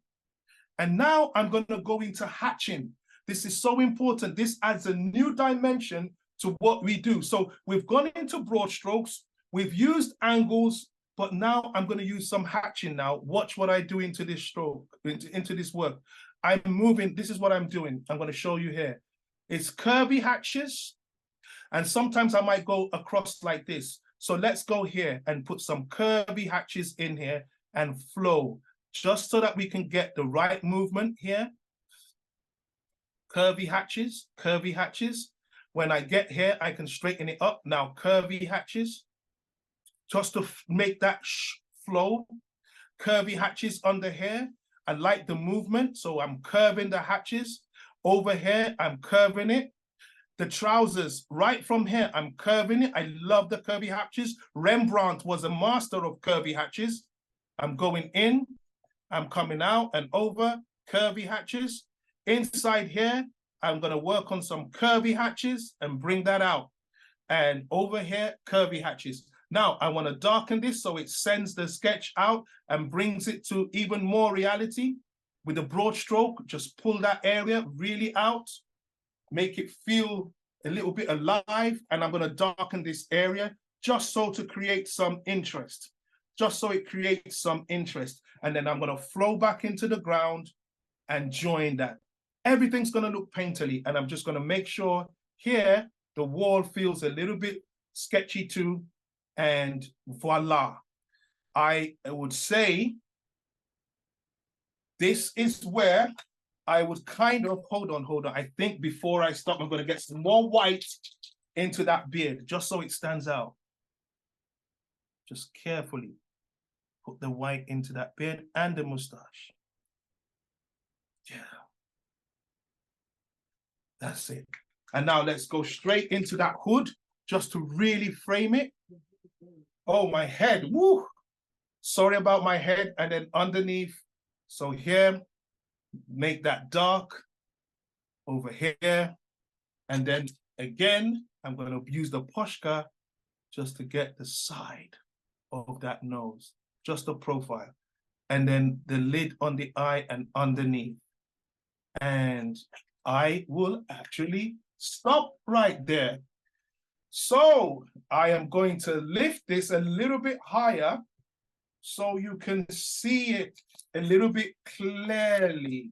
And now I'm going to go into hatching. This is so important. This adds a new dimension to what we do. So we've gone into broad strokes, we've used angles, but now I'm going to use some hatching now. Watch what I do into this stroke, into this work. I'm moving, this is what I'm doing. I'm going to show you here. It's curvy hatches, and sometimes I might go across like this. So let's go here and put some curvy hatches in here and flow, just so that we can get the right movement here. Curvy hatches, curvy hatches. When I get here, I can straighten it up. Now, curvy hatches, just to make that flow. Curvy hatches under here. I like the movement, so I'm curving the hatches. Over here, I'm curving it. The trousers, right from here, I'm curving it. I love the curvy hatches. Rembrandt was a master of curvy hatches. I'm going in, I'm coming out and over, curvy hatches. Inside here, I'm going to work on some curvy hatches and bring that out. And over here, curvy hatches. Now, I want to darken this so it sends the sketch out and brings it to even more reality. With a broad stroke, just pull that area really out, make it feel a little bit alive. And I'm going to darken this area just so to create some interest. Just so it creates some interest. And then I'm going to flow back into the ground and join that. Everything's going to look painterly. And I'm just going to make sure here the wall feels a little bit sketchy too. And voila. I would say this is where I would kind of, hold on. I think before I stop, I'm going to get some more white into that beard, just so it stands out. Just carefully put the white into that beard and the mustache. Yeah. That's it. And now let's go straight into that hood, just to really frame it. Oh, my head, woo! Sorry about my head. And then underneath, so here, make that dark over here. And then again, I'm going to use the Posca just to get the side of that nose, just the profile. And then the lid on the eye and underneath. And I will actually stop right there. So I am going to lift this a little bit higher so you can see it a little bit clearly.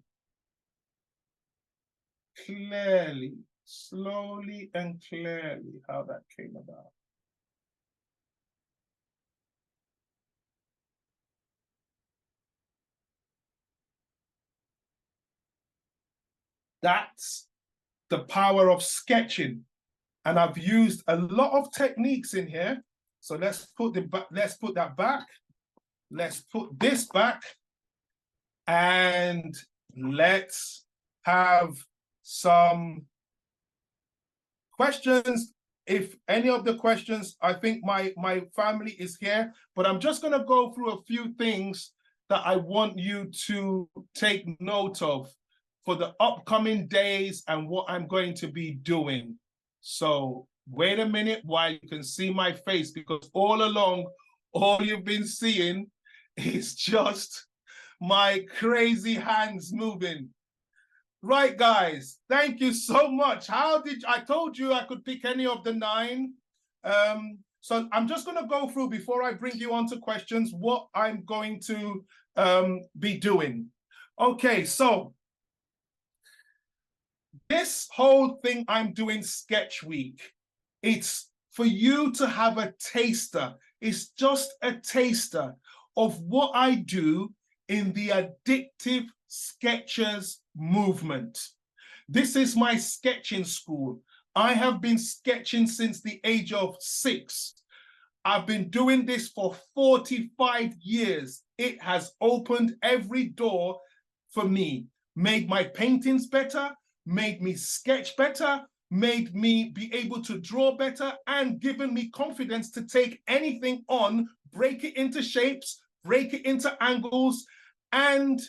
Clearly, slowly and clearly how that came about. That's the power of sketching. And I've used a lot of techniques in here. So let's put that back. Let's put this back. And let's have some questions. If any of the questions, I think my family is here, but I'm just going to go through a few things that I want you to take note of for the upcoming days and what I'm going to be doing. So wait a minute while you can see my face, because all along, all you've been seeing is just my crazy hands moving. Right, guys, thank you so much. I told you I could pick any of the 9. So I'm just going to go through, before I bring you on to questions, what I'm going to be doing. Okay, so this whole thing I'm doing Sketch Week, it's for you to have a taster. It's just a taster of what I do in the Addictive Sketchers movement. This is my sketching school. I have been sketching since the age of 6. I've been doing this for 45 years. It has opened every door for me, made my paintings better, made me sketch better, made me be able to draw better, and given me confidence to take anything on, break it into shapes, break it into angles, and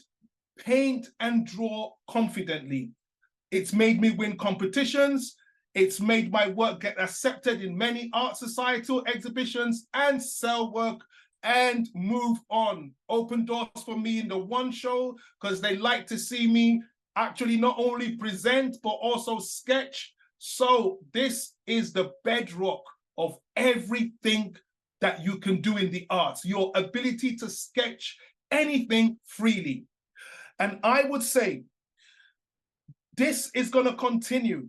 paint and draw confidently. It's made me win competitions. It's made my work get accepted in many art societal exhibitions and sell work and move on. Open doors for me in the One Show, because they like to see me actually not only present, but also sketch. So this is the bedrock of everything that you can do in the arts, your ability to sketch anything freely. And I would say this is going to continue.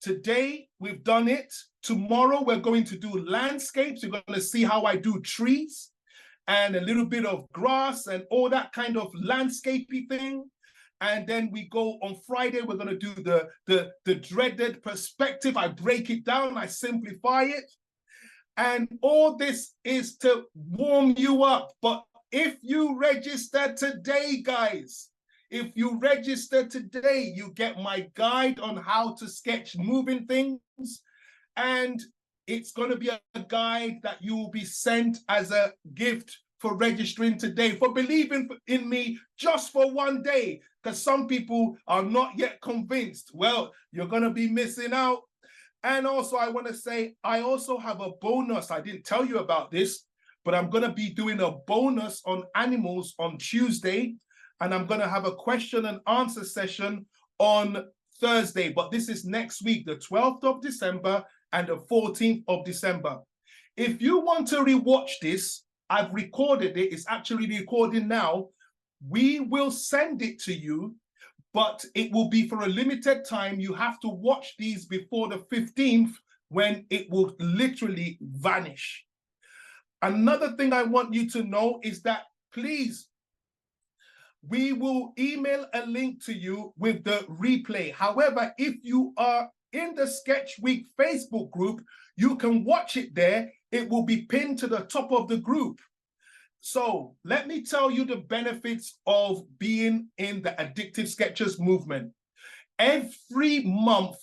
Today, we've done it. Tomorrow, we're going to do landscapes. You're going to see how I do trees and a little bit of grass and all that kind of landscapey thing. And then we go on Friday, we're going to do the dreaded perspective. I break it down, I simplify it. And all this is to warm you up. But if you register today, guys, if you register today, you get my guide on how to sketch moving things. And it's going to be a guide that you will be sent as a gift for registering today, for believing in me just for one day, because some people are not yet convinced. Well, you're going to be missing out. And also, I want to say, I also have a bonus. I didn't tell you about this, but I'm going to be doing a bonus on animals on Tuesday. And I'm going to have a question and answer session on Thursday. But this is next week, the 12th of December and the 14th of December. If you want to rewatch this, I've recorded it. It's actually recording now. We will send it to you, but it will be for a limited time. You have to watch these before the 15th, when it will literally vanish. Another thing I want you to know is that, please, we will email a link to you with the replay. However, if you are in the Sketch Week Facebook group, you can watch it there. It will be pinned to the top of the group. So let me tell you the benefits of being in the Addictive Sketchers movement. Every month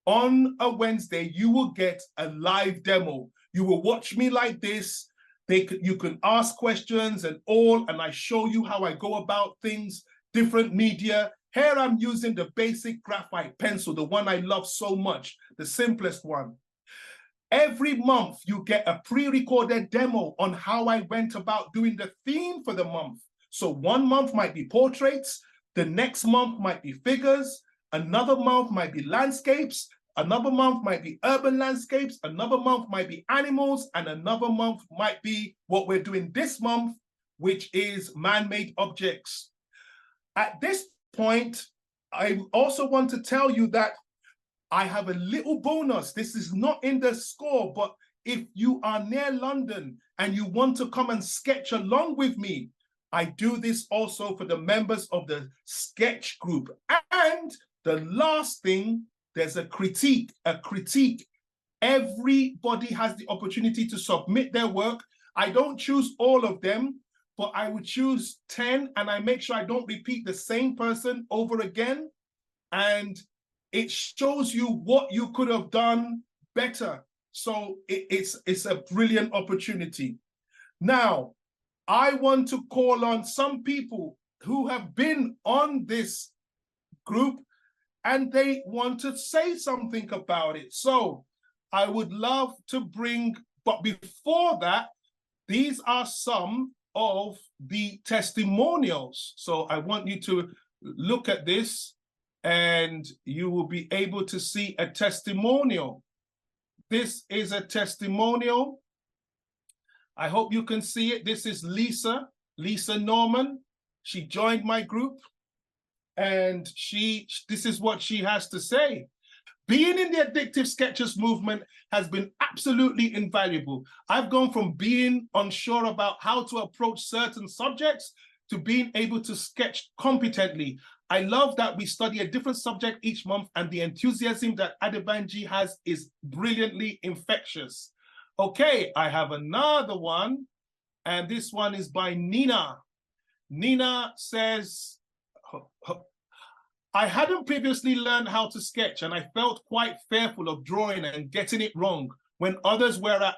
on a Wednesday, you will get a live demo. You will watch me like this. You can ask questions and I show you how I go about things, different media. Here I'm using the basic graphite pencil, the one I love so much, the simplest one. Every month, you get a pre-recorded demo on how I went about doing the theme for the month. So one month might be portraits, the next month might be figures, another month might be landscapes, another month might be urban landscapes, another month might be animals, and another month might be what we're doing this month, which is man-made objects. At this point, I also want to tell you that I have a little bonus. This is not in the score, but if you are near London and you want to come and sketch along with me, I do this also for the members of the sketch group. And The last thing, there's a critique, Everybody has the opportunity to submit their work. I don't choose all of them, but I would choose 10, and I make sure I don't repeat the same person over again. And it shows you what you could have done better. So it's a brilliant opportunity. Now, I want to call on some people who have been on this group and they want to say something about it. So I would love to bring, but before that, these are some of the testimonials. So I want you to look at this and you will be able to see a testimonial. This is a testimonial. I hope you can see it. This is Lisa Norman. She joined my group and this is what she has to say. Being in the Addictive Sketchers movement has been absolutely invaluable. I've gone from being unsure about how to approach certain subjects to being able to sketch competently. I love that we study a different subject each month, and the enthusiasm that Adebanji has is brilliantly infectious. Okay, I have another one, and this one is by Nina. Nina says, I hadn't previously learned how to sketch, and I felt quite fearful of drawing and getting it wrong when others were at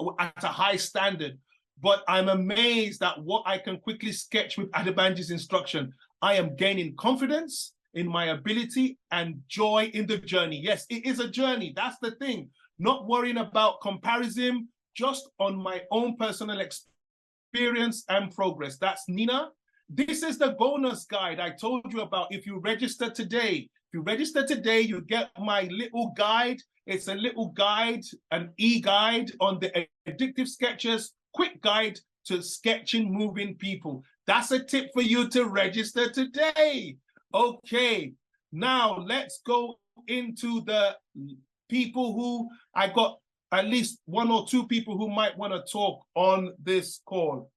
a high standard. But I'm amazed at what I can quickly sketch with Adebanji's instruction. I am gaining confidence in my ability and joy in the journey. Yes, it is a journey. That's the thing. Not worrying about comparison, just on my own personal experience and progress. That's Nina. This is the bonus guide I told you about. If you register today, you get my little guide. It's a little guide, an e-guide on the Addictive Sketchers, quick guide to sketching moving people. That's a tip for you to register today. Okay, now let's go into the people who I got at least one or two people who might want to talk on this call.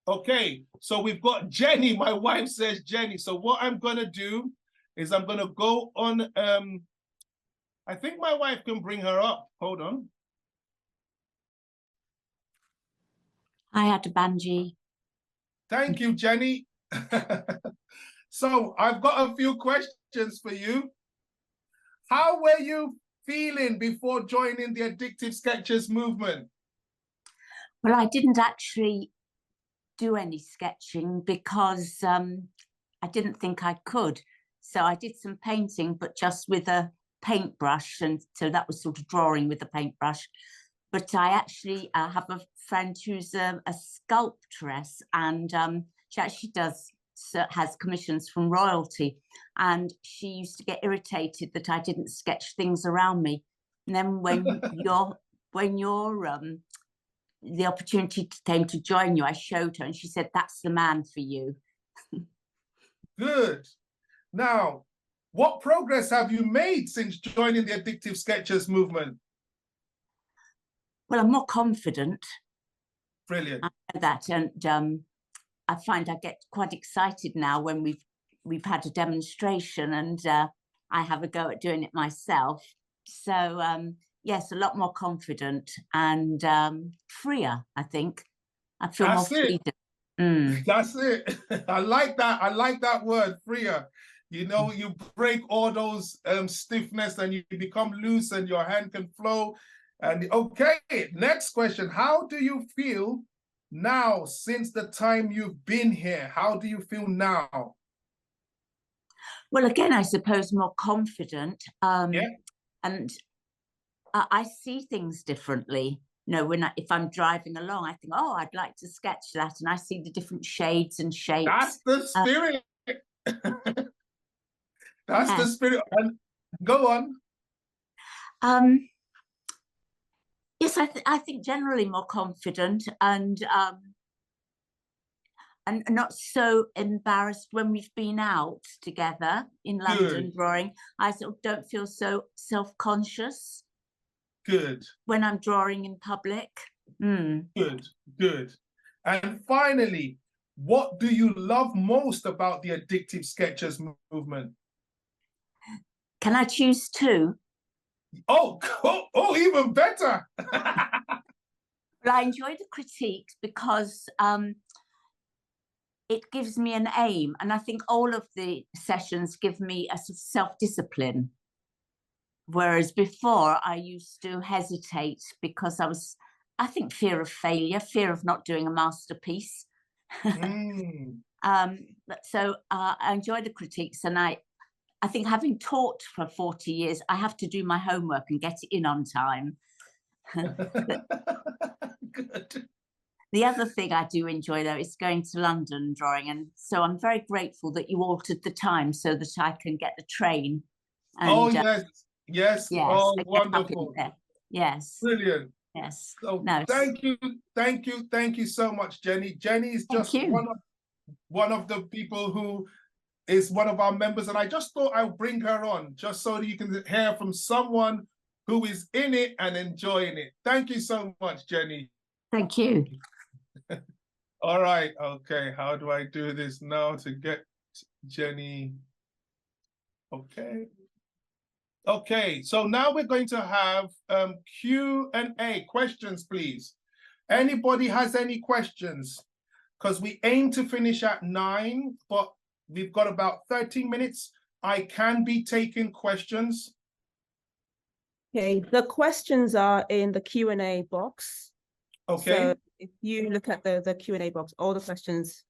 Okay, so we've got Jenny. My wife says Jenny. So what I'm going to do is I'm going to go on. I think my wife can bring her up. Hold on. Hi, Adebanji. Thank you, Jenny. So I've got a few questions for you. How were you feeling before joining the Addictive Sketchers movement? Well, I didn't actually do any sketching because I didn't think I could. So I did some painting, but just with a paintbrush. And so that was sort of drawing with a paintbrush. But I actually have a friend who's a sculptress, and she actually has commissions from royalty. And she used to get irritated that I didn't sketch things around me. And then when the opportunity came to join you, I showed her and she said, that's the man for you. Good. Now, what progress have you made since joining the Addictive Sketchers movement? Well, I'm more confident. Brilliant. I know that, and I find I get quite excited now when we've had a demonstration, and I have a go at doing it myself. So yes, a lot more confident and freer, I think. I feel more freedom. That's it. I like that. I like that word, freer. You know, you break all those stiffness and you become loose and your hand can flow. And okay, next question. How do you feel now since the time you've been here? How do you feel now? Well, again, I suppose more confident. Yeah. And I see things differently. You know, if I'm driving along, I think, oh, I'd like to sketch that. And I see the different shades and shapes. That's the spirit. That's the spirit. And go on. Yes, I think generally more confident and not so embarrassed when we've been out together in London drawing. I sort of don't feel so self-conscious. Good. When I'm drawing in public. Good. And finally, what do you love most about the Addictive Sketchers movement? Can I choose two? Oh, even better. Well, I enjoy the critiques because it gives me an aim. And I think all of the sessions give me a sort of self-discipline. Whereas before I used to hesitate because I think, fear of failure, fear of not doing a masterpiece. So I enjoy the critiques, and I think, having taught for 40 years, I have to do my homework and get it in on time. Good. The other thing I do enjoy, though, is going to London drawing, and so I'm very grateful that you altered the time so that I can get the train. And, oh yes, yes. Oh, wonderful. Yes. Brilliant. Yes. So no. thank you so much, Jenny. Jenny is just one of the people who is one of our members, and I just thought I'll bring her on just so that you can hear from someone who is in it and enjoying it. Thank you so much, Jenny. Thank you. All right. Okay. How do I do this now to get Jenny? Okay. Okay. So now we're going to have Q&A. Questions, please. Anybody has any questions? Because we aim to finish at 9, but we've got about 13 minutes. I can be taking questions. Okay, the questions are in the Q&A box. Okay. So if you look at the Q&A box, all the questions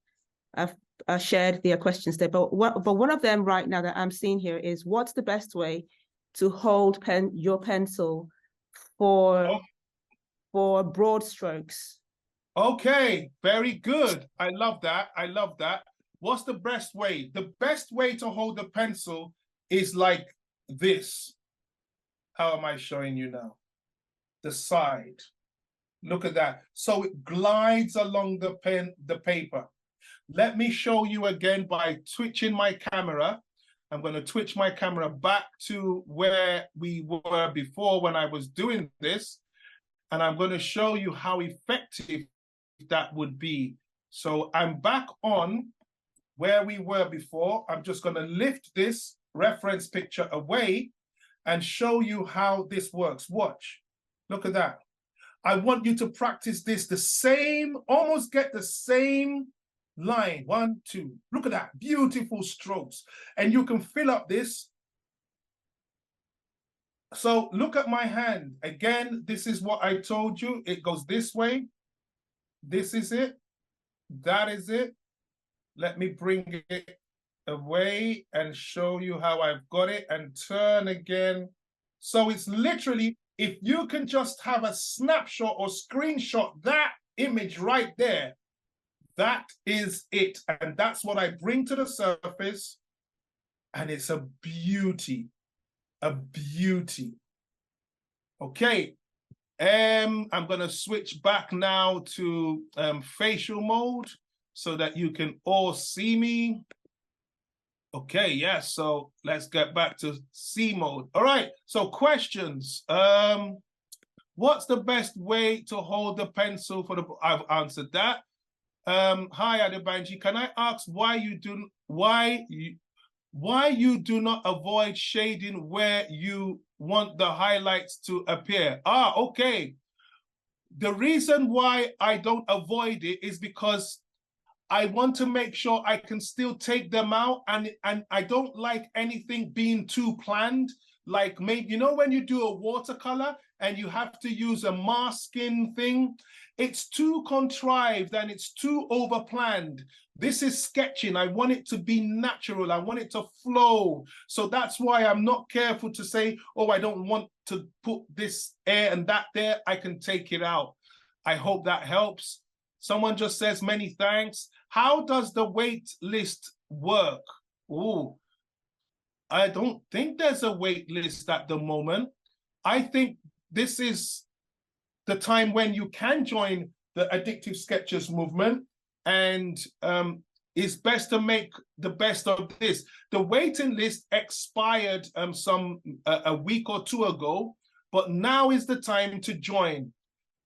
are shared via questions there. But one of them right now that I'm seeing here is, what's the best way to hold your pencil for broad strokes? Okay, very good. I love that. I love that. What's the best way? The best way to hold the pencil is like this. How am I showing you now? The side. Look at that. So it glides along the paper. Let me show you again by twitching my camera. I'm going to twitch my camera back to where we were before when I was doing this. And I'm going to show you how effective that would be. So I'm back on where we were before. I'm just going to lift this reference picture away and show you how this works. Watch. Look at that. I want you to practice this the same, almost get the same line. 1, 2. Look at that. Beautiful strokes. And you can fill up this. So look at my hand. Again, this is what I told you. It goes this way. This is it. That is it. Let me bring it away and show you how I've got it, and turn again. So it's literally, if you can just have a snapshot or screenshot that image right there, that is it. And that's what I bring to the surface. And it's a beauty, a beauty. Okay. I'm going to switch back now to facial mode so that you can all see me. Okay, yes, so let's get back to C mode. All right, so questions. What's the best way to hold the pencil for the... I've answered that. Hi, Adebanji, can I ask why you do not avoid shading where you want the highlights to appear? Okay. The reason why I don't avoid it is because I want to make sure I can still take them out, and I don't like anything being too planned. Like, maybe, you know, when you do a watercolor and you have to use a masking thing, it's too contrived and it's too over planned. This is sketching. I want it to be natural. I want it to flow. So that's why I'm not careful to say, oh, I don't want to put this there and that there. I can take it out. I hope that helps. Someone just says, many thanks. How does the wait list work? Oh, I don't think there's a wait list at the moment. I think this is the time when you can join the Addictive Sketchers movement, and it's best to make the best of this. The waiting list expired a week or 2 ago, but now is the time to join.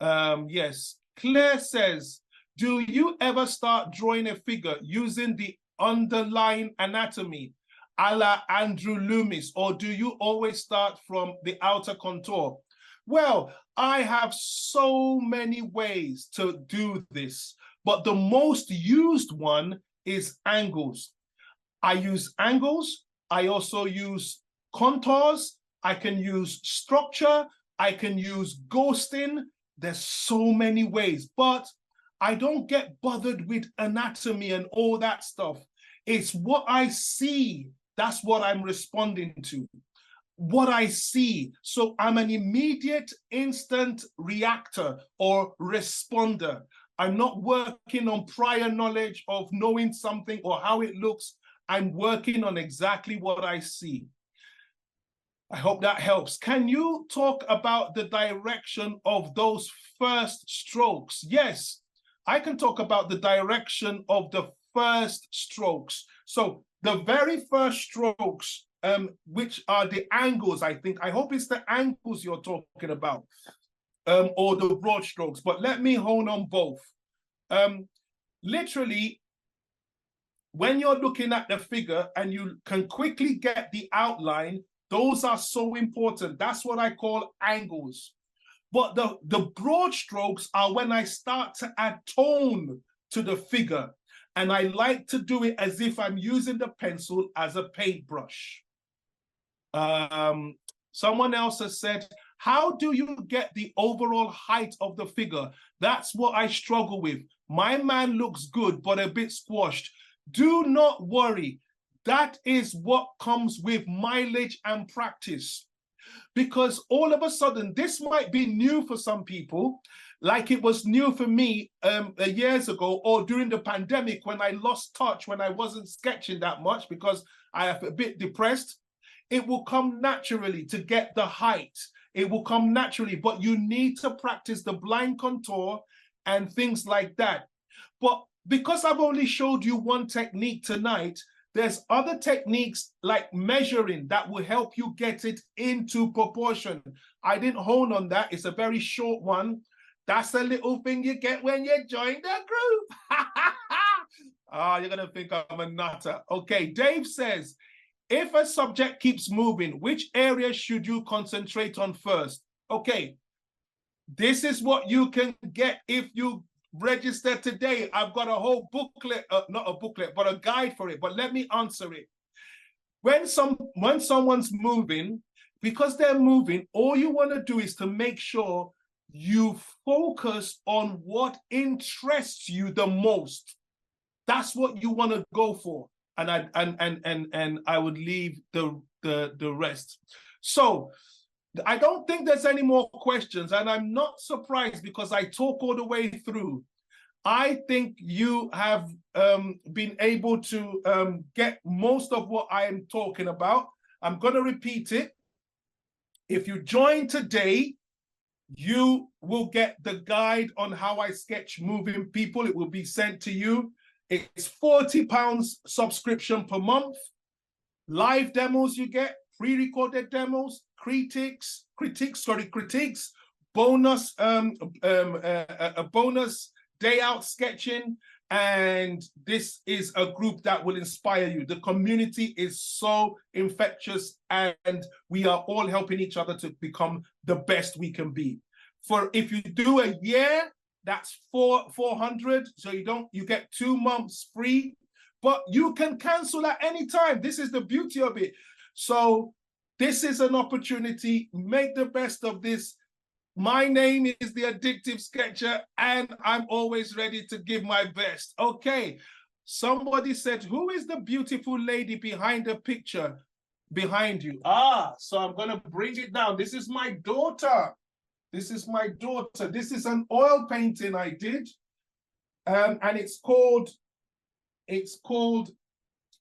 Yes, Claire says, Do you ever start drawing a figure using the underlying anatomy a la Andrew Loomis, or do you always start from the outer contour? Well, I have so many ways to do this, but the most used one is angles. I use angles. I also use contours. I can use structure. I can use ghosting. There's so many ways, but I don't get bothered with anatomy and all that stuff. It's what I see. That's what I'm responding to. What I see. So I'm an immediate, instant reactor or responder. I'm not working on prior knowledge of knowing something or how it looks. I'm working on exactly what I see. I hope that helps. Can you talk about the direction of those first strokes? Yes, I can talk about the direction of the first strokes. So the very first strokes, which are the angles, I think. I hope it's the angles you're talking about, or the broad strokes, but let me hone on both. Literally, when you're looking at the figure and you can quickly get the outline, those are so important. That's what I call angles. But the broad strokes are when I start to add tone to the figure. And I like to do it as if I'm using the pencil as a paintbrush. Someone else has said, how do you get the overall height of the figure? That's what I struggle with. My man looks good, but a bit squashed. Do not worry. That is what comes with mileage and practice. Because all of a sudden, this might be new for some people, like it was new for me years ago, or during the pandemic when I lost touch, when I wasn't sketching that much because I am a bit depressed. It will come naturally to get the height. It will come naturally, but you need to practice the blind contour and things like that. But because I've only showed you one technique tonight, there's other techniques like measuring that will help you get it into proportion. I didn't hone on that. It's a very short one. That's a little thing you get when you join the group. You're going to think I'm a nutter. Okay, Dave says, if a subject keeps moving, which area should you concentrate on first? Okay, this is what you can get if you register today. I've got a whole booklet, not a booklet, but a guide for it. But let me answer it. When someone's moving, because they're moving, all you want to do is to make sure you focus on what interests you the most. That's what you want to go for. And I would leave the rest. So I don't think there's any more questions, and I'm not surprised because I talk all the way through. I think you have been able to get most of what I am talking about. I'm going to repeat it. If you join today, you will get the guide on how I sketch moving people. It will be sent to you. It's £40 subscription per month. Live demos you get, pre-recorded demos, critiques, bonus, a bonus day out sketching, and this is a group that will inspire you. The community is so infectious, and we are all helping each other to become the best we can be. For if you do a year, that's 400, so you get 2 months free, but you can cancel at any time. This is the beauty of it. So this is an opportunity. Make the best of this. My name is The Addictive Sketcher, and I'm always ready to give my best. Okay, somebody said, who is the beautiful lady behind the picture behind you? So I'm going to bring it down. This is my daughter. This is my daughter. This is an oil painting I did, and it's called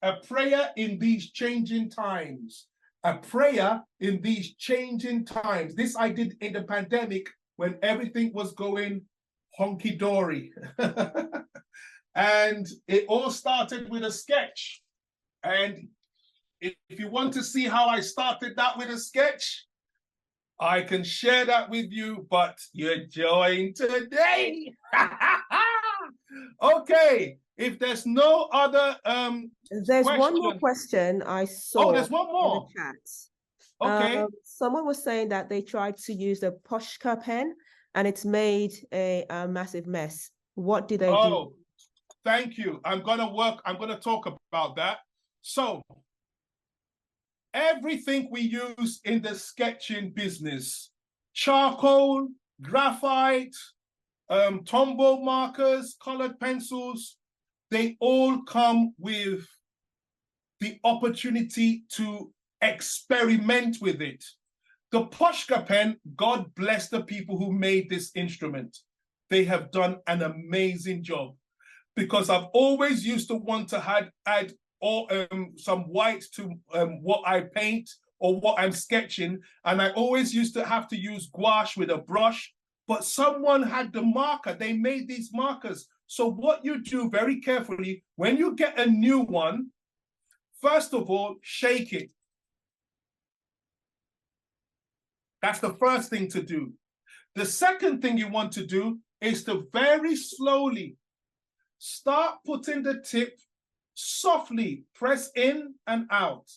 A Prayer in These Changing Times. A prayer in these changing times. This I did in the pandemic when everything was going honky-dory. And it all started with a sketch. And if you want to see how I started that with a sketch, I can share that with you, but you're joined today. Okay, if there's no other There's one more question. question I saw there's one in more. the chat. Okay. Someone was saying that they tried to use the Posca pen and it's made a massive mess. What did they do? Oh, thank you. I'm going to talk about that. So, everything we use in the sketching business, charcoal, graphite, Tombow markers, colored pencils, they all come with the opportunity to experiment with it. The Posca pen, God bless the people who made this instrument. They have done an amazing job, because I've always used to want to add some white to what I paint or what I'm sketching. And I always used to have to use gouache with a brush, but someone had the marker. They made these markers. So what you do very carefully, when you get a new one, first of all, shake it. That's the first thing to do. The second thing you want to do is to very slowly start putting the tip softly, press in and out,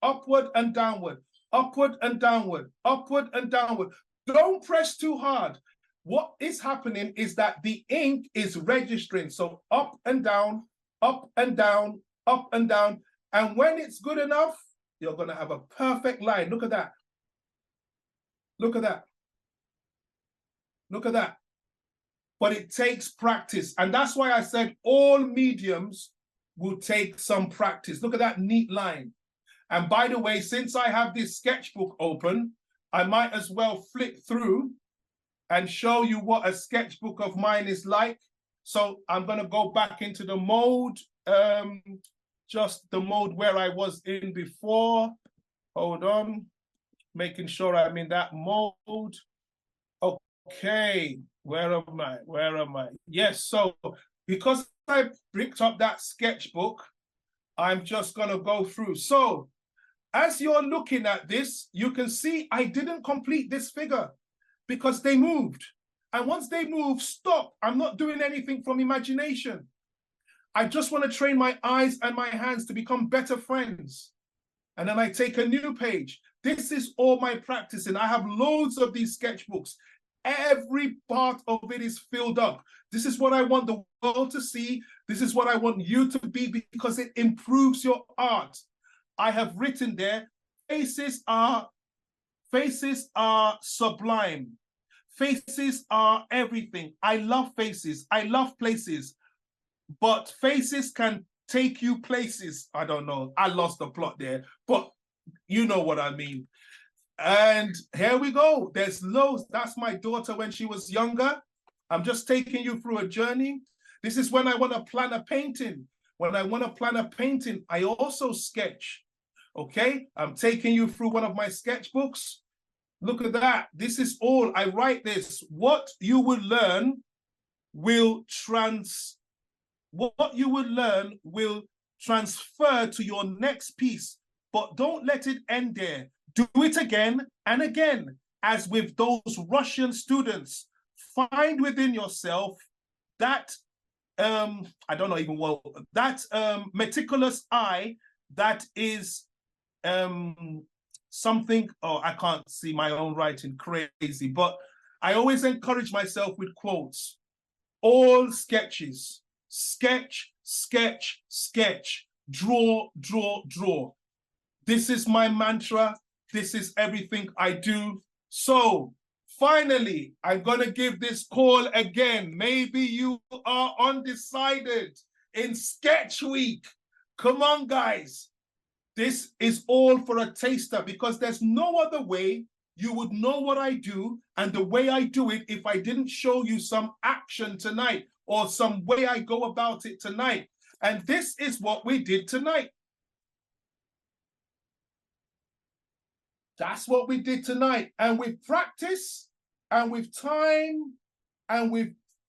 upward and downward, upward and downward, upward and downward. Don't press too hard. What is happening is that the ink is registering. So up and down, up and down, up and down. And when it's good enough, you're going to have a perfect line. Look at that. Look at that. Look at that. But it takes practice. And that's why I said all mediums will take some practice. Look at that neat line. And by the way, since I have this sketchbook open, I might as well flip through and show you what a sketchbook of mine is like. So I'm going to go back into the mode, just the mode where I was in before. Hold on. Making sure I'm in that mode. Okay, where am I? Where am I? Yes, so because I picked up that sketchbook, I'm just gonna go through. So as you're looking at this, you can see I didn't complete this figure because they moved. And once they move, stop. I'm not doing anything from imagination. I just want to train my eyes and my hands to become better friends. And then I take a new page. This is all my practicing. I have loads of these sketchbooks. Every part of it is filled up. This is what I want the world to see. This is what I want you to be, because it improves your art. I have written there, faces are sublime. Faces are everything. I love faces. I love places. But faces can take you places. I don't know. I lost the plot there. But you know what I mean. And here we go. There's loads. That's my daughter when she was younger. I'm just taking you through a journey. This is when I want to plan a painting. When I want to plan a painting, I also sketch. Okay? I'm taking you through one of my sketchbooks. Look at that. This is all. I write this. What you will learn will transfer to your next piece. But don't let it end there. Do it again and again. As with those Russian students, find within yourself that, I don't know even what, that meticulous eye that is something, oh, I can't see my own writing, crazy. But I always encourage myself with quotes. All sketches, sketch, sketch, sketch, draw, draw, draw. This is my mantra. This is everything I do. So finally, I'm going to give this call again. Maybe you are undecided in Sketch Week. Come on, guys. This is all for a taster, because there's no other way you would know what I do and the way I do it if I didn't show you some action tonight or some way I go about it tonight. And this is what we did tonight. That's what we did tonight. And with practice and with time and with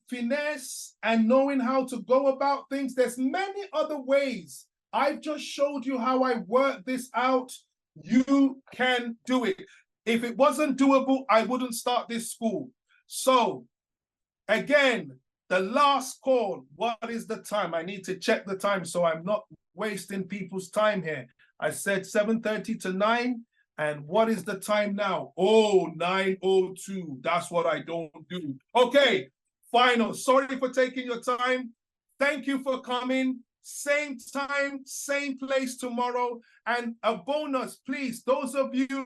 finesse and knowing how to go about things, there's many other ways. I've just showed you how I work this out. You can do it. If it wasn't doable, I wouldn't start this school. So again, The last call, what is the time? I need to check the time so I'm not wasting people's time here. I said 7:30 to 9. And what is the time now? Oh, 9:02. That's what I don't do. Okay, final. Sorry for taking your time. Thank you for coming. Same time, same place tomorrow. And a bonus, please, those of you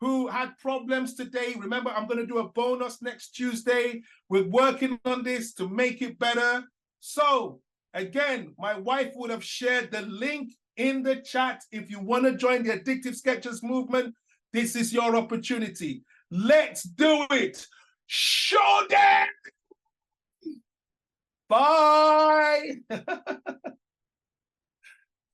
who had problems today, remember, I'm going to do a bonus next Tuesday. We're working on this to make it better. So, again, my wife would have shared the link in the chat. If you want to join the Addictive Sketchers movement, this is your opportunity. Let's do it. Show them. Bye.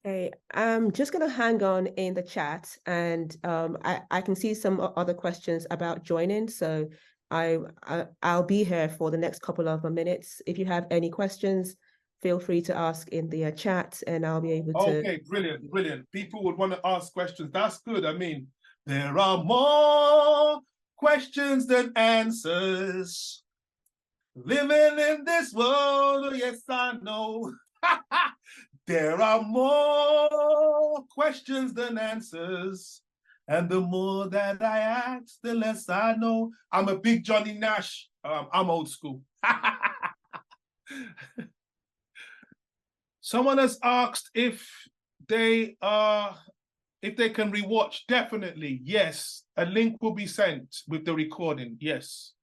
Okay, I'm just going to hang on in the chat, and I can see some other questions about joining. So I'll be here for the next couple of minutes. If you have any questions, feel free to ask in the chat, and I'll be able to. Okay, brilliant, brilliant. People would want to ask questions. That's good. I mean, there are more questions than answers. Living in this world, yes, I know. There are more questions than answers. And the more that I ask, the less I know. I'm a big Johnny Nash. I'm old school. Someone has asked if they can rewatch. Definitely, yes. A link will be sent with the recording. Yes.